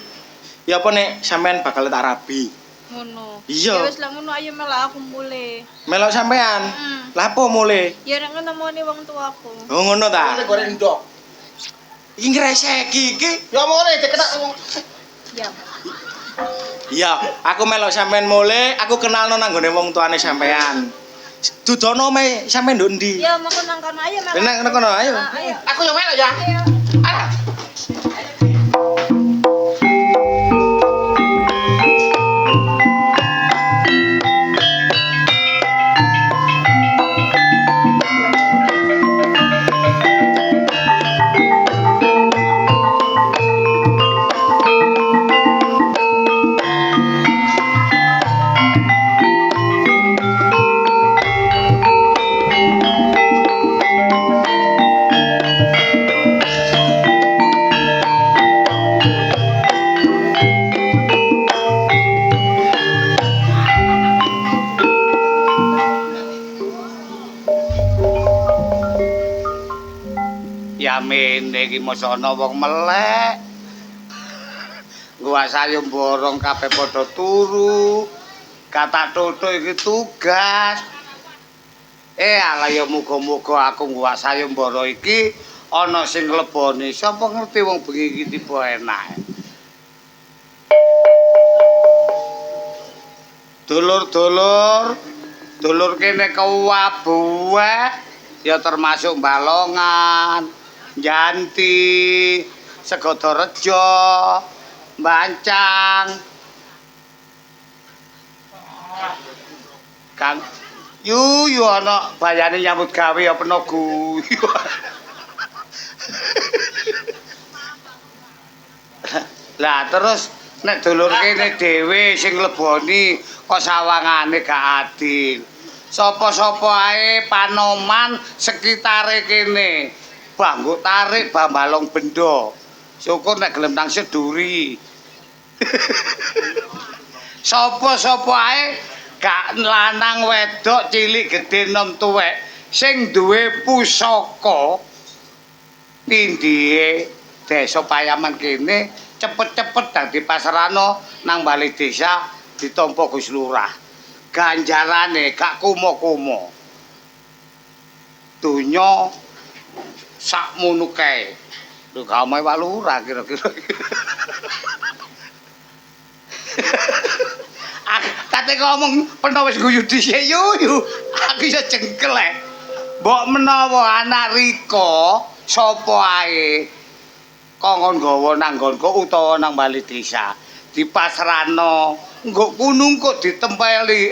ya apa nek sampean bakal tak rabi. Ngono. Iya. Ya wis lah ngono ayo melak aku mulai. Melok sampean. Lah apa mule? Ya nek nemoni wong tuaku. Oh ngono ta? Goreng ndok. Iki ngreseki iki. Ya mulai diketak. Ya. Iya, aku melok sampean mule, aku kenalno nang gone wong tuane sampean. Dudono me sampean nduk ndi? Ya mongko nang kono ayo melak. Nang kono ayo. Ayo. Aku yo melok ya. Ayo. Alah. ayamene iki mosok ana wong melek. Gua sayung borong kabeh padha turu. Kata Toto iki tugas. Ala ya muga-muga aku gua sayung borong iki ana sing ngleboni. Sapa ngerti wong bengi iki tiba enak. Dulur kene kuwabuh ya termasuk Balongan, Janti, Segodorejo, Bancang. Kang yu ana bayane nyambut gawe ya peno guyu. Lah terus nek dulur kene dhewe sing leboni kok sawangane gak adil. Sapa-sapa ae panoman sekitare kene. Bangku tarik Bambalong Bendo. Syukur nek gelem nang seduri. Sapa-sapa ae gak lanang wedok cilik gedhe nom tuwek sing duwe pusaka tindhihe desa Payaman kene cepet-cepet dadi pasrano nang bali desa ditampa Gus Lurah. Ganjarane gak kumo-kumo. Donya sakmono kae. Lho gak omahe Pak Lurah kira-kira. Kate ngomong peno wis guyu dhisik yu. Aku iso jengkel e. Mbok menawa anak Rika sapa ae kongkon gawa nang nggonku utawa nang bali desa dipasrano nggo kunung kok ditempili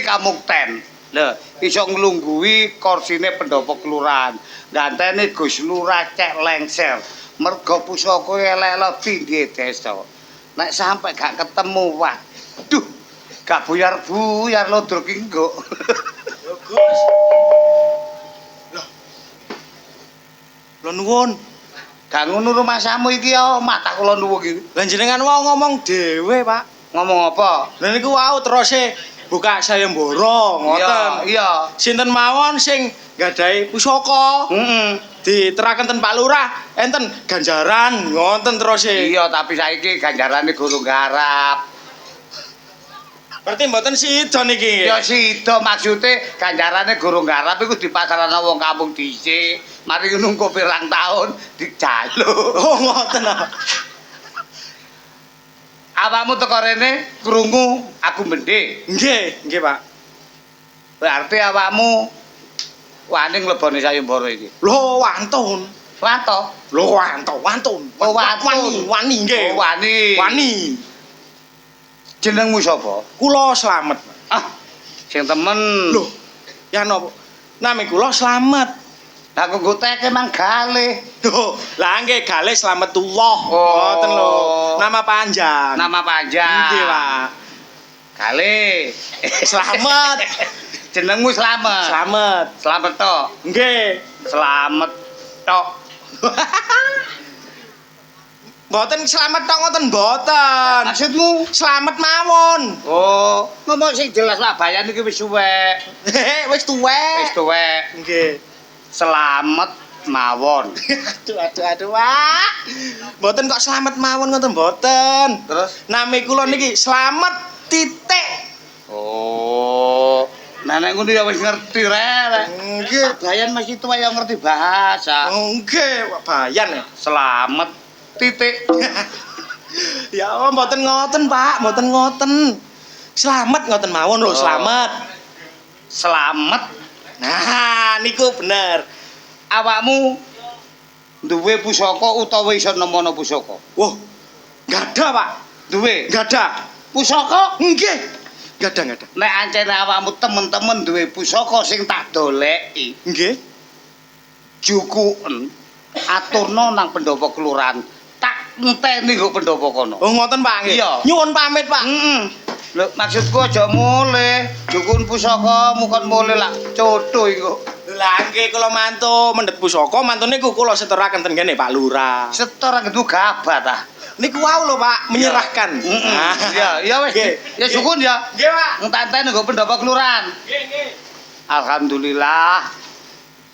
kamukten. Lho, iso nglungguhi korsine pendopo kelurahan. Gantene Gus Lurah cek lengser. Mergo pusaka elek tindhe desa. Nek sampe gak ketemu, waduh, gak buyar-buyar lodro ki nggo. Lho Gus. Lho nuwun. Gak ngono rumasamu iki ya, mata kula nuwun iki. Lah jenengan wau ngomong dhewe, Pak. Ngomong apa? Lha niku wau teruse buka sayembara ngoten. Iya. Sinten mawon sing gadahi pusaka? Diteraken ten Pak Lurah enten ganjaran ngoten teruse. Iya, tapi saiki ganjarane gurung garap. Berarti mboten sida niki. Ya sida maksude ganjarane gurung garap iku dipasarana wong kampung dhisik. Mari nunggu pirang tahun dijaluk. Oh, ngoten ah. Awakmu teko rene krungu aku mendhe. Nggih, Pak. Berarti awakmu wani ngleboni sayembara iki. Lho, wantun. Wanto. Lho, wantun. Oh, wantun. Wani nggih. Oh, wani. Wani. Jenengmu sapa? Kula Slamet. Ah, sing temen. Lho, ya napa? Nami kula Slamet. Lah kok teke mang galih. Lho, lah nggih Galih Slametullah. Oh. Ngoten lho. Nama panjang. Nama panjang. Nggih, Pak. Galih. Slamet. Jenengmu Slamet. Slamet. Slamet tok. Nggih. Slamet tok. Mboten slamet tok ngoten mboten. Maksudmu? Slamet mawon. Oh, ngomong sing jelas lah bayan iki wis suwek. Wis tuwek. Wis tuwek. Nggih. Selamat mawon. Aduh, Pak. Mboten kok slamet mawon ngoten mboten. Terus nami kula niki Slamet titik. oh, nenek ngono ya wis ngerti rek. Nggih. Bayan masih tuwa ya ngerti bahasa. Nggih, Pak Bayan ya. Selamat titik. Ya Allah, mboten ngoten, Pak, mboten ngoten. Slamet ngoten mawon lho, slamet. Selamat. Nah, niku bener. Awakmu duwe pusaka utawa iso nemono pusaka? Wah, enggak ada, Pak. Duwe Enggak ada. pusaka? Nggih. Enggak ada. Nek ancene awakmu temen-temen duwe pusaka sing tak doleki, Nggih. jukuken aturno nang pendopo kelurahan. Tak enteni kok pendopo kono. Oh, ngoten, Pak. Nggih. Iya. Nyuwun pamit, Pak. Lho, maksudku aja mulih. Jukun pusaka mukon mulih lak cotho iku. Lah nggih kula mantu mendhet pusaka, mantune niku kula seteraken ten kene Pak Lurah. Setor gitu gabah ta. Niku wau lho, Pak, menyerahkan. Ya wis. Nggih. Ya jukun ya. Nggih, Pak. Entanten nggo pendopo kelurahan. Nggih. Alhamdulillah.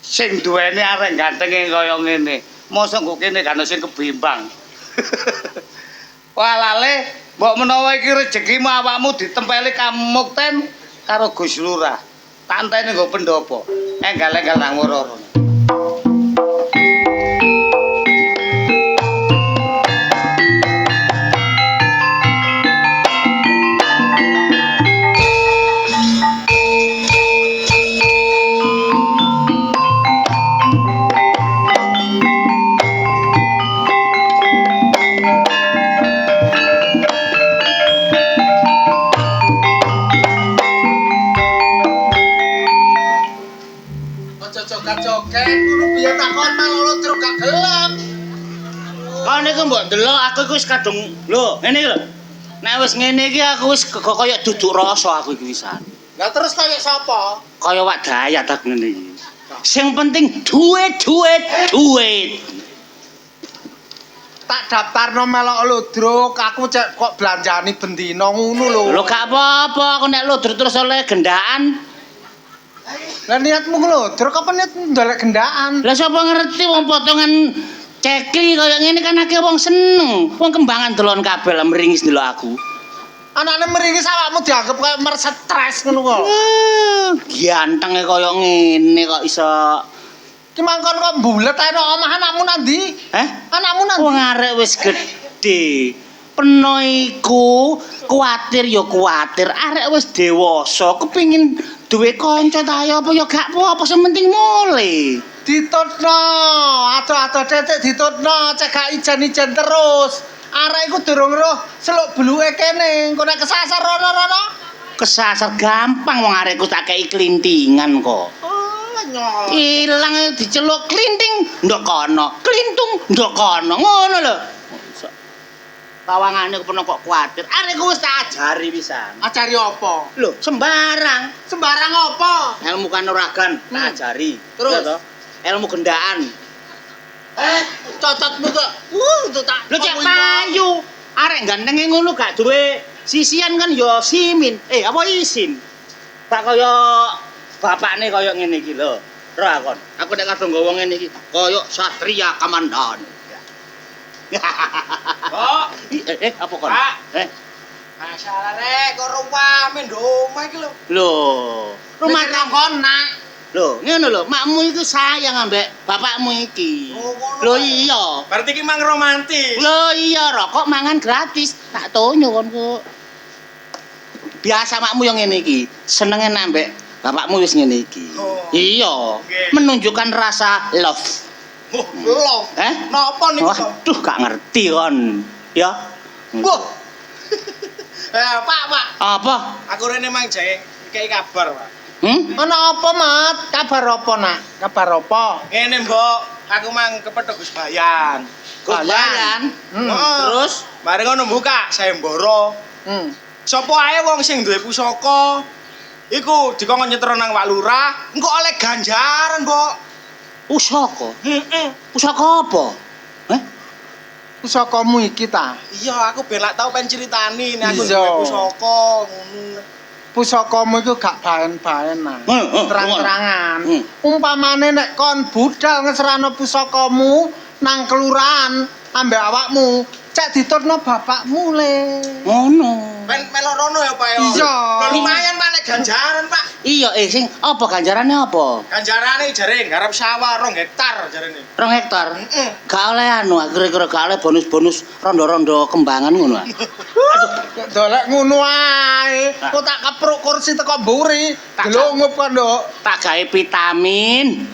sing duweni arek gantenge kaya ngene. Mosok kok kene gak ono sing kebimbang. Walale, mbok menawa iki rezekimu awakmu ditempeli kamukten karo Gus Lurah. Tak enteni nggo pendopo. Enggal-enggal nang ngoro. Joget ngono biyen takon maloro truk gak gelem. Kau niku mbok delok aku iku wis kadung lho, ngene iki lho. Nek wis ngene iki aku wis kaya duduk rasa aku iki wisan. Lah terus kaya sapa? Kaya wak dayat aku ngene iki. Sing penting duit. Tak daftarno melok ludruk, aku cek kok belanjani bendina ngono lho. Lho gak apa-apa, aku nek ludruk terus oleh gendaan. Lah niatmu ngludruk apa niat ndolek gendaan? Lah sapa ngerti wong potongan cekli kaya ngene kan akeh wong seneng. Wong kembangan delon kabeh lah meringis delok aku. Anane meringis awakmu dianggap kaya stres ngono kok. Gantenge kaya ngene kok iso. Ki mangkon kok bulet ae nang omah anakmu nandi? Anakmu nandi? Wong arek wis gedhe. Peno iku kuwatir ya kuwatir. Arek wis dewasa, kepengin duwe kanca ta ya apa ya gak apa-apa, sing penting mulai. Ditutno, ado-ado tetek ditutno, cek gak ijan-ijan terus. Arek iku durung roh seluk bluke kene, engko nek kesasar rono-rono. Kesasar gampang wong arek ku tak kei klintingan kok. Nyol. Ilang diceluk klinting ndok kono, klintung ndok kono, ngono lho. Tawangane kepeno kok kuwatir. Arek ku wis tak ajari pisan. Ajari apa? Lho, sembarang. Sembarang apa? Ilmu kanuragan tak ajari. Terus? Iya toh? Ilmu gendaan. Cocotmu kok. Itu tak. Lho cek payu. Arek gantenge ngono gak duwe sisian kan ya simin. Apa isin? Tak kaya bapakne kaya ngene iki lho. Roh akon. Aku nek kadung nggawa ngene iki kaya satria kamandan. Kok? Apa kon? Pak. Masalah rek kok ruwame ndoma iki lho. Lho, rumah kon nak. lho, ngono lho, makmu iku sayang ambek bapakmu iki. Lho iya. Berarti ki mang romantis. Lho iya, rokok mangan gratis. Tak tonyo kon kok. Biasa makmu yang ngene iki, senenge ambek bapakmu wis ngene iki. Iya, menunjukkan rasa love. Lho. Napa niku? Waduh, gak ngerti kon. Ya. Wah. Pak. Apa? Aku rene mang jae kei kabar, Pak. Ana apa, Mat? Kabar apa, Nak? Kabar apa? Ngene, Mbok. Aku mang kepethuk Gus Bayan. Bayan. Terus Mari ngono buka sayembara. Sopo ae wong sing duwe pusaka iku dikon nyetro nang Pak Lurah, engko oleh ganjaran, Mbok. pusaka. Pusaka apa? Pusakamu iki ta? Iya, aku ben lak tau pen critani nek aku Iya. duwe pusaka ngono. Pusakamu iku gak baen-baen nah. Terang-terangan. Hmm. Umpamane nek kon budal ngesrano pusakamu nang kelurahan ambek awakmu, cek diturno bapakmu le. Ngono. Ben melok rono ya, Pak ya. Iya. Lah lumayan Pak nek ganjaran, Pak. Iya, sing apa ganjarane apa? Ganjarane jare garap sawah 2 hektar jarene. 2 hektar. Gak oleh anu, kira-kira gak oleh bonus-bonus rondo-rondo kembangan ngono. Aduh, dolek ngono ae. Kok tak kepruk kursi teko mburi. Delungup kon, Nduk. Tak gawe vitamin.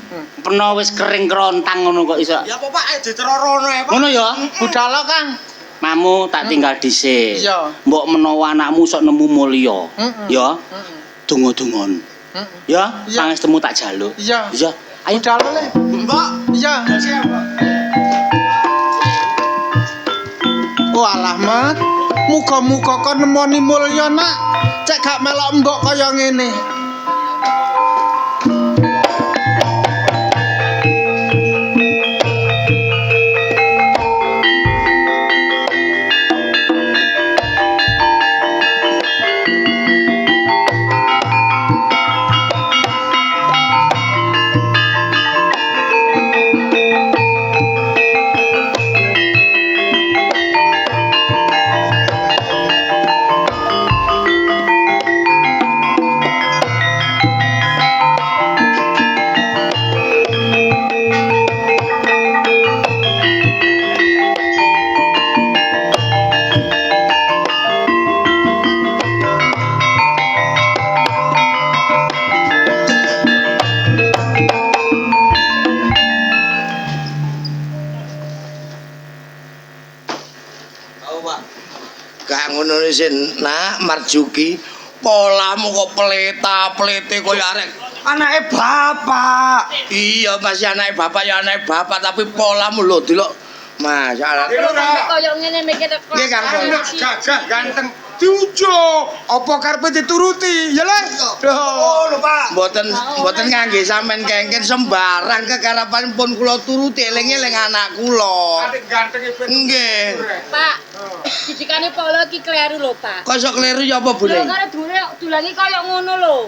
Peno wis kering kerontang ngono kok iso. Ya apa Pak, ayo ditero rono ya, Pak. Ngono ya. Budal Kang. Mamu tak tinggal dhisik. Iya. Mbok menawa anakmu sok nemu mulya. Ya. Donga-dongon. Ya, Iya. pangestemu tak jaluk. Iya. Iya. Ayo Budal le. Mbok, Iya. siapa? Walah, Mat. Muga-muga kon nemoni mulya, Nak. Cek gak melok mbok kaya ngene. Sin, nak Marjuki. Polamu kok peleta-pelete koyo arek Anake bapak. iya masih anake bapak ya anake bapak tapi polamu lho delok masalah Koyo ngene mikir kok. Nggih, Kang. Anak gagah ganteng diujo apa karepe dituruti ya le Oh, lho Pak. mboten ngangge sampean kengken sembarang kekarapanipun kula turuti eling-eling anak kula adik gantenge ben nggih Pak. Didikane polo iki kleru lho, Pak. kok iso kleru ya apa Lho Bune kare dure dulangi koyo ngono lho.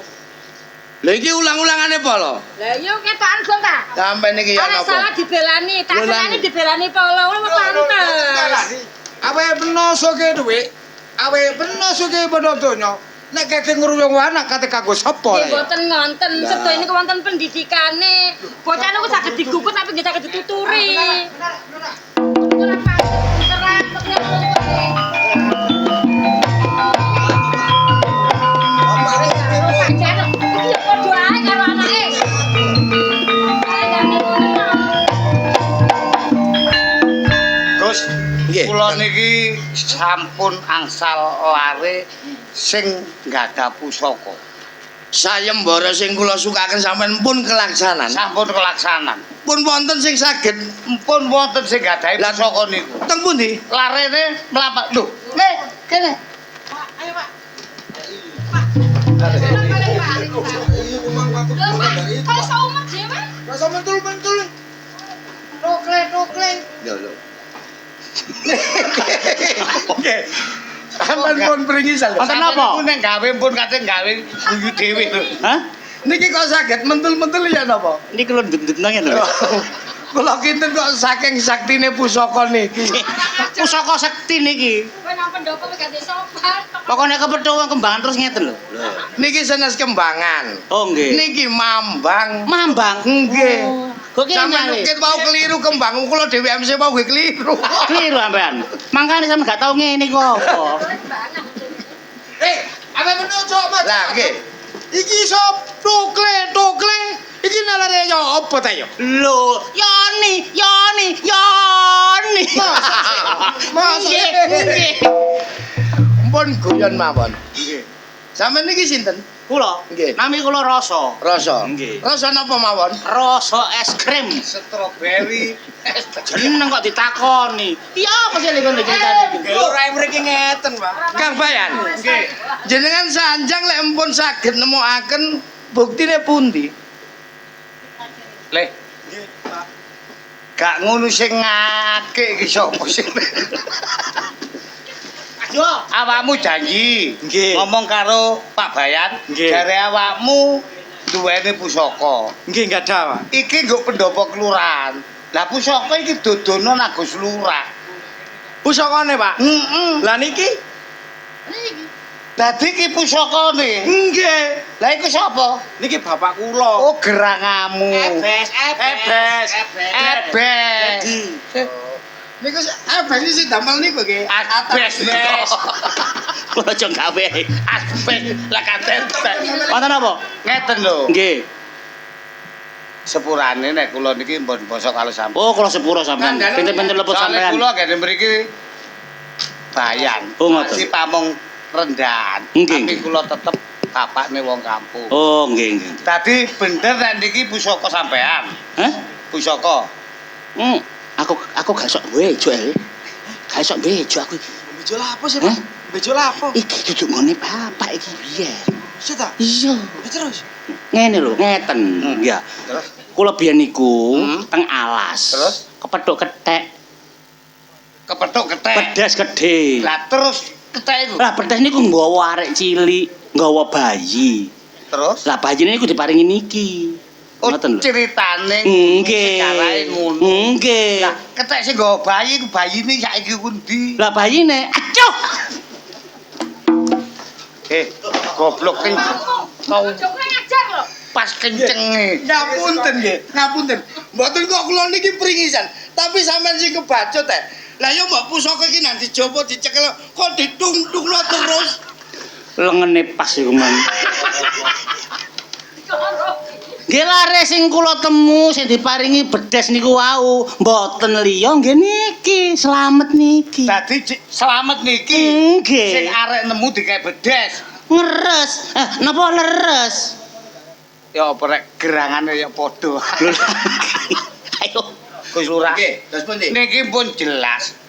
lha iki ulang-ulangane apa lho Lah iya ketokan gong ta? sampean iki ya Ana napa salah dibelani, tak Dibelani. senani dibelani polo ngono pantes. awake penoso ke dhuwit awake penoso ke padha donya nek keke ngruyung anak kate kanggo sapa Nggih le mboten ngonten, sedaya niku wonten pendidikane. Bocah niku saged digubut tapi nggih saged dituturi. Ora pantes terang Iki ya padha ae karo anake. Gus, Nggih. kula niki sampun angsal lare sing nggadah pusaka. sayembara sing kula sukaken sampean pun kelaksanan Sampun kelaksanan. pun wonten sing saged Mpun wonten sing nggadhahi Lah- pusaka niku. teng pundi Larene mlapat. Lho, nih, kene. Kalau saumat dhewe. rasa mentul-mentul tokle oke sampean pun peringisan lho. Wonten napa? Niku nek gawe pun kate gawe guyu dhewe lho. Hah? niki kok saged mentul-mentul ya napa Niki lho ndut-ndut nang lho. kula kinten kok saking saktine pusaka niki Pusaka sekti niki. Kowe nang pendopo wis ganti sopan. Pokoknya kepethuk kembangan terus ngeten lho. niki sanes kembangan Oh nggih. niki mambang Mambang. nggih Kok kene sampean ale? ket mau keliru kembang kula dhewe MC mau nggih keliru Keliru sampean. Mangkane sampean gak tau ngene kok apa. apa menuju Mas lah nggih iki iso tokle iki nalare yo apa ta yo Lho, Yoni. Mas Nggih, nggih. pun guyon mawon sampean niki sinten Kula, Nggih. nami kula Rasa. rasa Nggih. rasa napa mawon Rasa es krim. Strawberry. Jeneng kok ditakoni. Iya apa sih lek ngono ceritane iki? ora mriki ngeten Pak Kang Bayan nggih jenengan sanjang lek empun saged nemokaken buktine pundi Le. Gak ngono sing ngake iki sapa sing. Yo, Awakmu janji Nggih. ngomong karo Pak Bayan, Nggih. jare awakmu duweni pusaka. nggih enggak ada, Pak. Iki nggo pendopo kelurahan. Lah pusaka iki dodono nang Gus Lurah. pusakane Pak Heeh. lah niki Dadi iki pusakane. nggih Lah iku sapa? niki bapak kula Oh, gerangamu. Ebes. Ebes. niku abis sing damel niku nggih Asbes. Kula aja gawe. Asbes lah katen. Wonten apa? Ngeten lho. Nggih. Sepurane nek kula niki mbon basa kalau sampeyan. Oh, kula sepuro sampean. Pinter-pinter leput Soale sampean. kula gene mriki bayan. Oh, ngoten. Masih pamong rendahan. Nggih, Tapi nggih. kula tetep bapakne wong kampung. Oh, nggih. Tadi bener nek niki pusaka sampean. Hah? Pusaka. Aku gak sok bejo ae. Gak sok bejo aku iki. bejo lapo sih Hah? Pak bejo lapo Iki duduk ngene bapak iki biyen. sita Iya. terus Ngene lho, ngeten. Ya. Terus Kula biyen niku Hmm. teng alas. Terus? Kepethuk kethek, kepethuk ketek. pedas gedhe. Lah terus ketek iku. Lah pedas niku nggawa arek cilik, nggawa bayi. Terus Lah bayine niku diparingi niki. oh, Ngoten lho. ceritane Nggih. secarahe ngono. Nggih. Lah ketek sing nggawa bayi iku bayine saiki kundi? Lah bayine acuh. Goblok ki. Kau Ojo kowe ngajar lho. pas kencenge. ngapunten nggih ngapunten mboten kok kula niki pringisan tapi sampean sing kebacut lah yo mbok pusaka iki nang dijopo dicekel kok ditungtungno terus Lengene pas iku man. Nggih lare sing kula temu sing diparingi bedes niku wau, mboten liya nggih niki, slamet niki. Dadi selamat niki. Nggih. Sing arek nemu dikae bedes. Ngeres. Napa leres? Ya apa rek gerangane ya padha. Ayo, Gus Lurah. Nggih, terus pundi? Niki pun jelas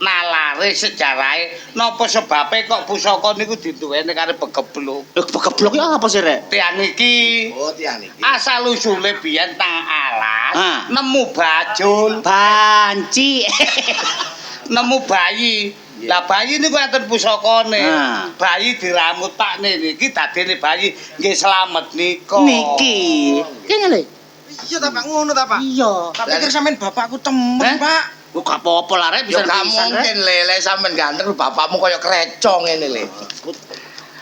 nalare sejarahe napa sebabe kok pusaka niku dituwene karo begebluk. Lho keblok ya apa sih, Rek? Tiang iki Oh, tiang iki. asal usule biyen tang alas Ah. nemu bajul, Banci. nemu bayi. Lah bayi niku enten pusakane. Ah. Bayi diramut takne niki dadene bayi nggih slamet nika. Niki. Kene lho. Iya ta Pak, ngono ta Pak? Iya. Tak pikir sampean bapakku temen, Eh? Pak. Kok gak apa-apa lah, Rek, Ya bisa gak pisan, Rek. mungkin lele sampean ganteng bapakmu kaya krecong ngene le.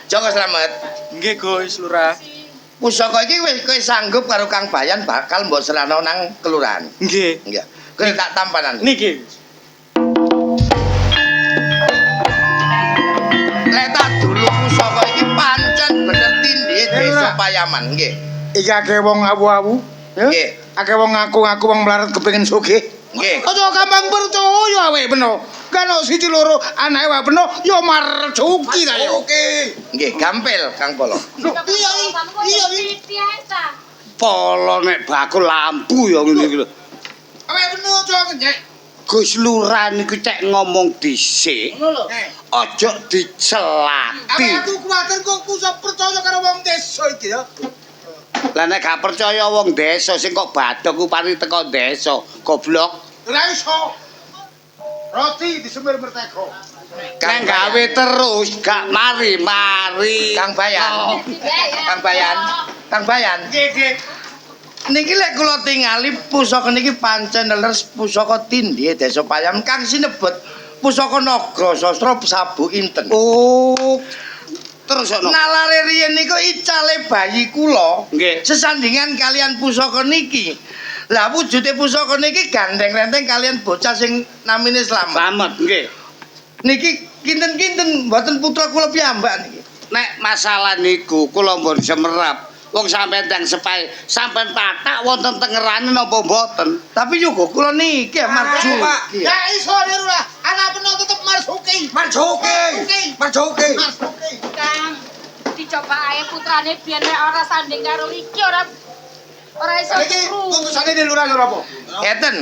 Joko Slamet. Nggih Gus Lurah. Pusaka iki wis kowe sanggup karo Kang Bayan bakal mbok serano nang kelurahan. Nggih. Nggih. Kowe tak tampanan. Niki. Leta dulu pusaka iki pancen bener tindih desa Payaman, nggih. Iki akeh wong awu-awu. Ya? Nggih. Akeh wong ngaku-ngaku wong melarat kepengin sugih. Nggih. Aja gampang percaya wae beno. Kan siji loro anake wae beno ya marjuki ta ya. Nggih, gampil Kang Polo. Iya. Biasa. Polo nek bakul lampu ya ngene iki lho. Wae beno aja kenyek. Gus Lurah niku cek ngomong dhisik. Aja dicelati. Aku kuwatir kok ku iso percaya karo wong desa iki ya. Lah nek gak percaya wong desa sing kok badhok ku pari teko desa, goblok. Ora iso. Roti disemir merteko. Nek gawe terus gak mari-mari. Kang Bayan. Kang Bayan. Kang Bayan. Nggih. Niki lek kula tingali pusaka niki pancen leres pusaka tindih desa Payam kang sinebut pusaka naga sastra sabu inten. Oh. Terus ono. Nalare riyen niku icale bayi kula Nggih. sesandingan kalian pusaka niki. Lah wujude pusaka niki gandeng-renteng kalian bocah sing namine Slamet. Slamet nggih. Niki kinten-kinten mboten putra kula piyambak niki. Nek masalah niku kula mbon semerap. Wong sampean teng sepae, sampean tatak wonten tengerane napa mboten? Tapi juga kula niki marju. Ya iso Lurah. Anak peno tetep marjuki. Marjuki. Kang, dicoba ae putrane biyen nek ora sanding karo iki ora iso turu. Putusane di Lurah ya apa? Ngeten.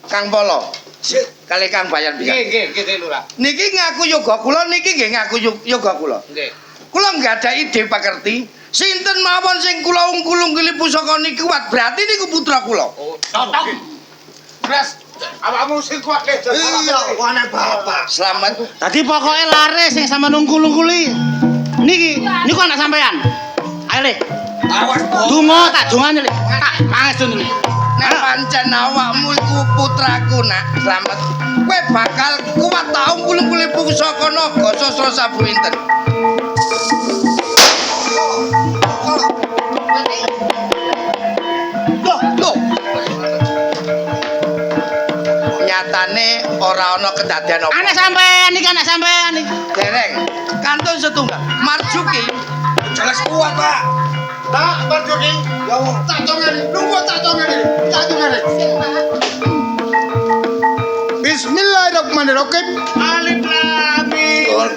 Kang Polo. Kali Kang Bayan bisa. Nggih, Lurah. Niki ngaku yoga kula niki nggih ngaku yoga kula. Nggih. Kula nggak ada ide pakerti. Sinten mawon sing kula ungkul-ungkuli pusaka niki kuat berarti niku putra kula. Oh, cocok. Blas, awakmu sing kuat le. Iya, anak bapak. Selamat. Tadi pokoknya lare sing sama nungkul-nungkuli. Niki, niku anak sampean. Ayo le. Awas Donga tak dongane le. Tak pangestu le. nek pancen awakmu iku putraku nak. Selamat. Kowe bakal kuat ta ungkul-ungkuli pusaka naga sastra sabu inten. Loh. Nyatane ora ana kedadian apa. Anak sampean iki anak sampean iki. Dereng. Kantun setunggal. Marjuki. Jelas kuat, Pak. Tak marjuki. Ya tak dongane. Nunggu tak dongane. Tak dongane. Bismillahirrahmanirrahim. Alif Lam Mim.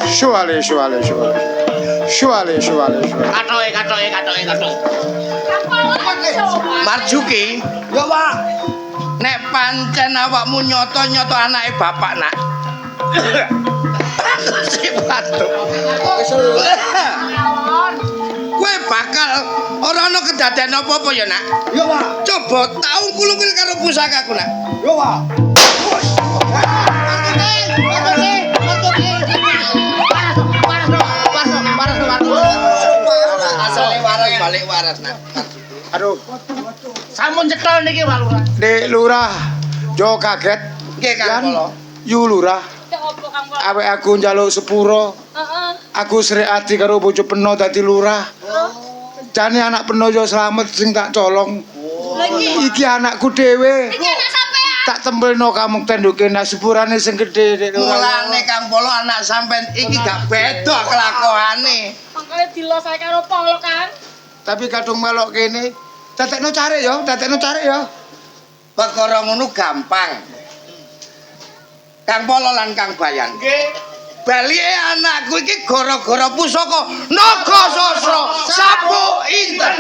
Syuale. Katoke. Marjuki. Ya, Pak. Nek pancen awakmu nyoto-nyoto anake bapak nak. Si batuk. Kowe bakal ora ana kedadian apa-apa ya, Nak? Ya, Pak. Coba tau kulungkul karo pusakaku, Nak. Ya, Pak. Asale waras balik waras, Nak. Aduh, Sampun cetol niki Pak Lurah. Dek Lurah, jo kaget. Nggih, Kang Polo. Yu Lurah, Cek opo Kang Polo? awek aku njaluk sepuro. Heeh. Aku srek ati karo bojo peno dadi lurah. Jane anak peno yo slamet sing tak colong. Lagi. Iki anakku dhewe. Iki anak sampean. Tak tempelno kamu tenduke nah sepurane sing gedhe Dek Lurah. Mulane Kang Polo anak sampean iki gak beda kelakuane. Mangkane dilos ae karo Polo, Kang. tapi kadung melok kene. Dadekno cari ya, dadekno cari ya. Perkara ngono gampang. Kang Polo lan Kang Bayan. Nggih. Balike anakku iki gara-gara pusaka Naga Sasra Sapu Inten.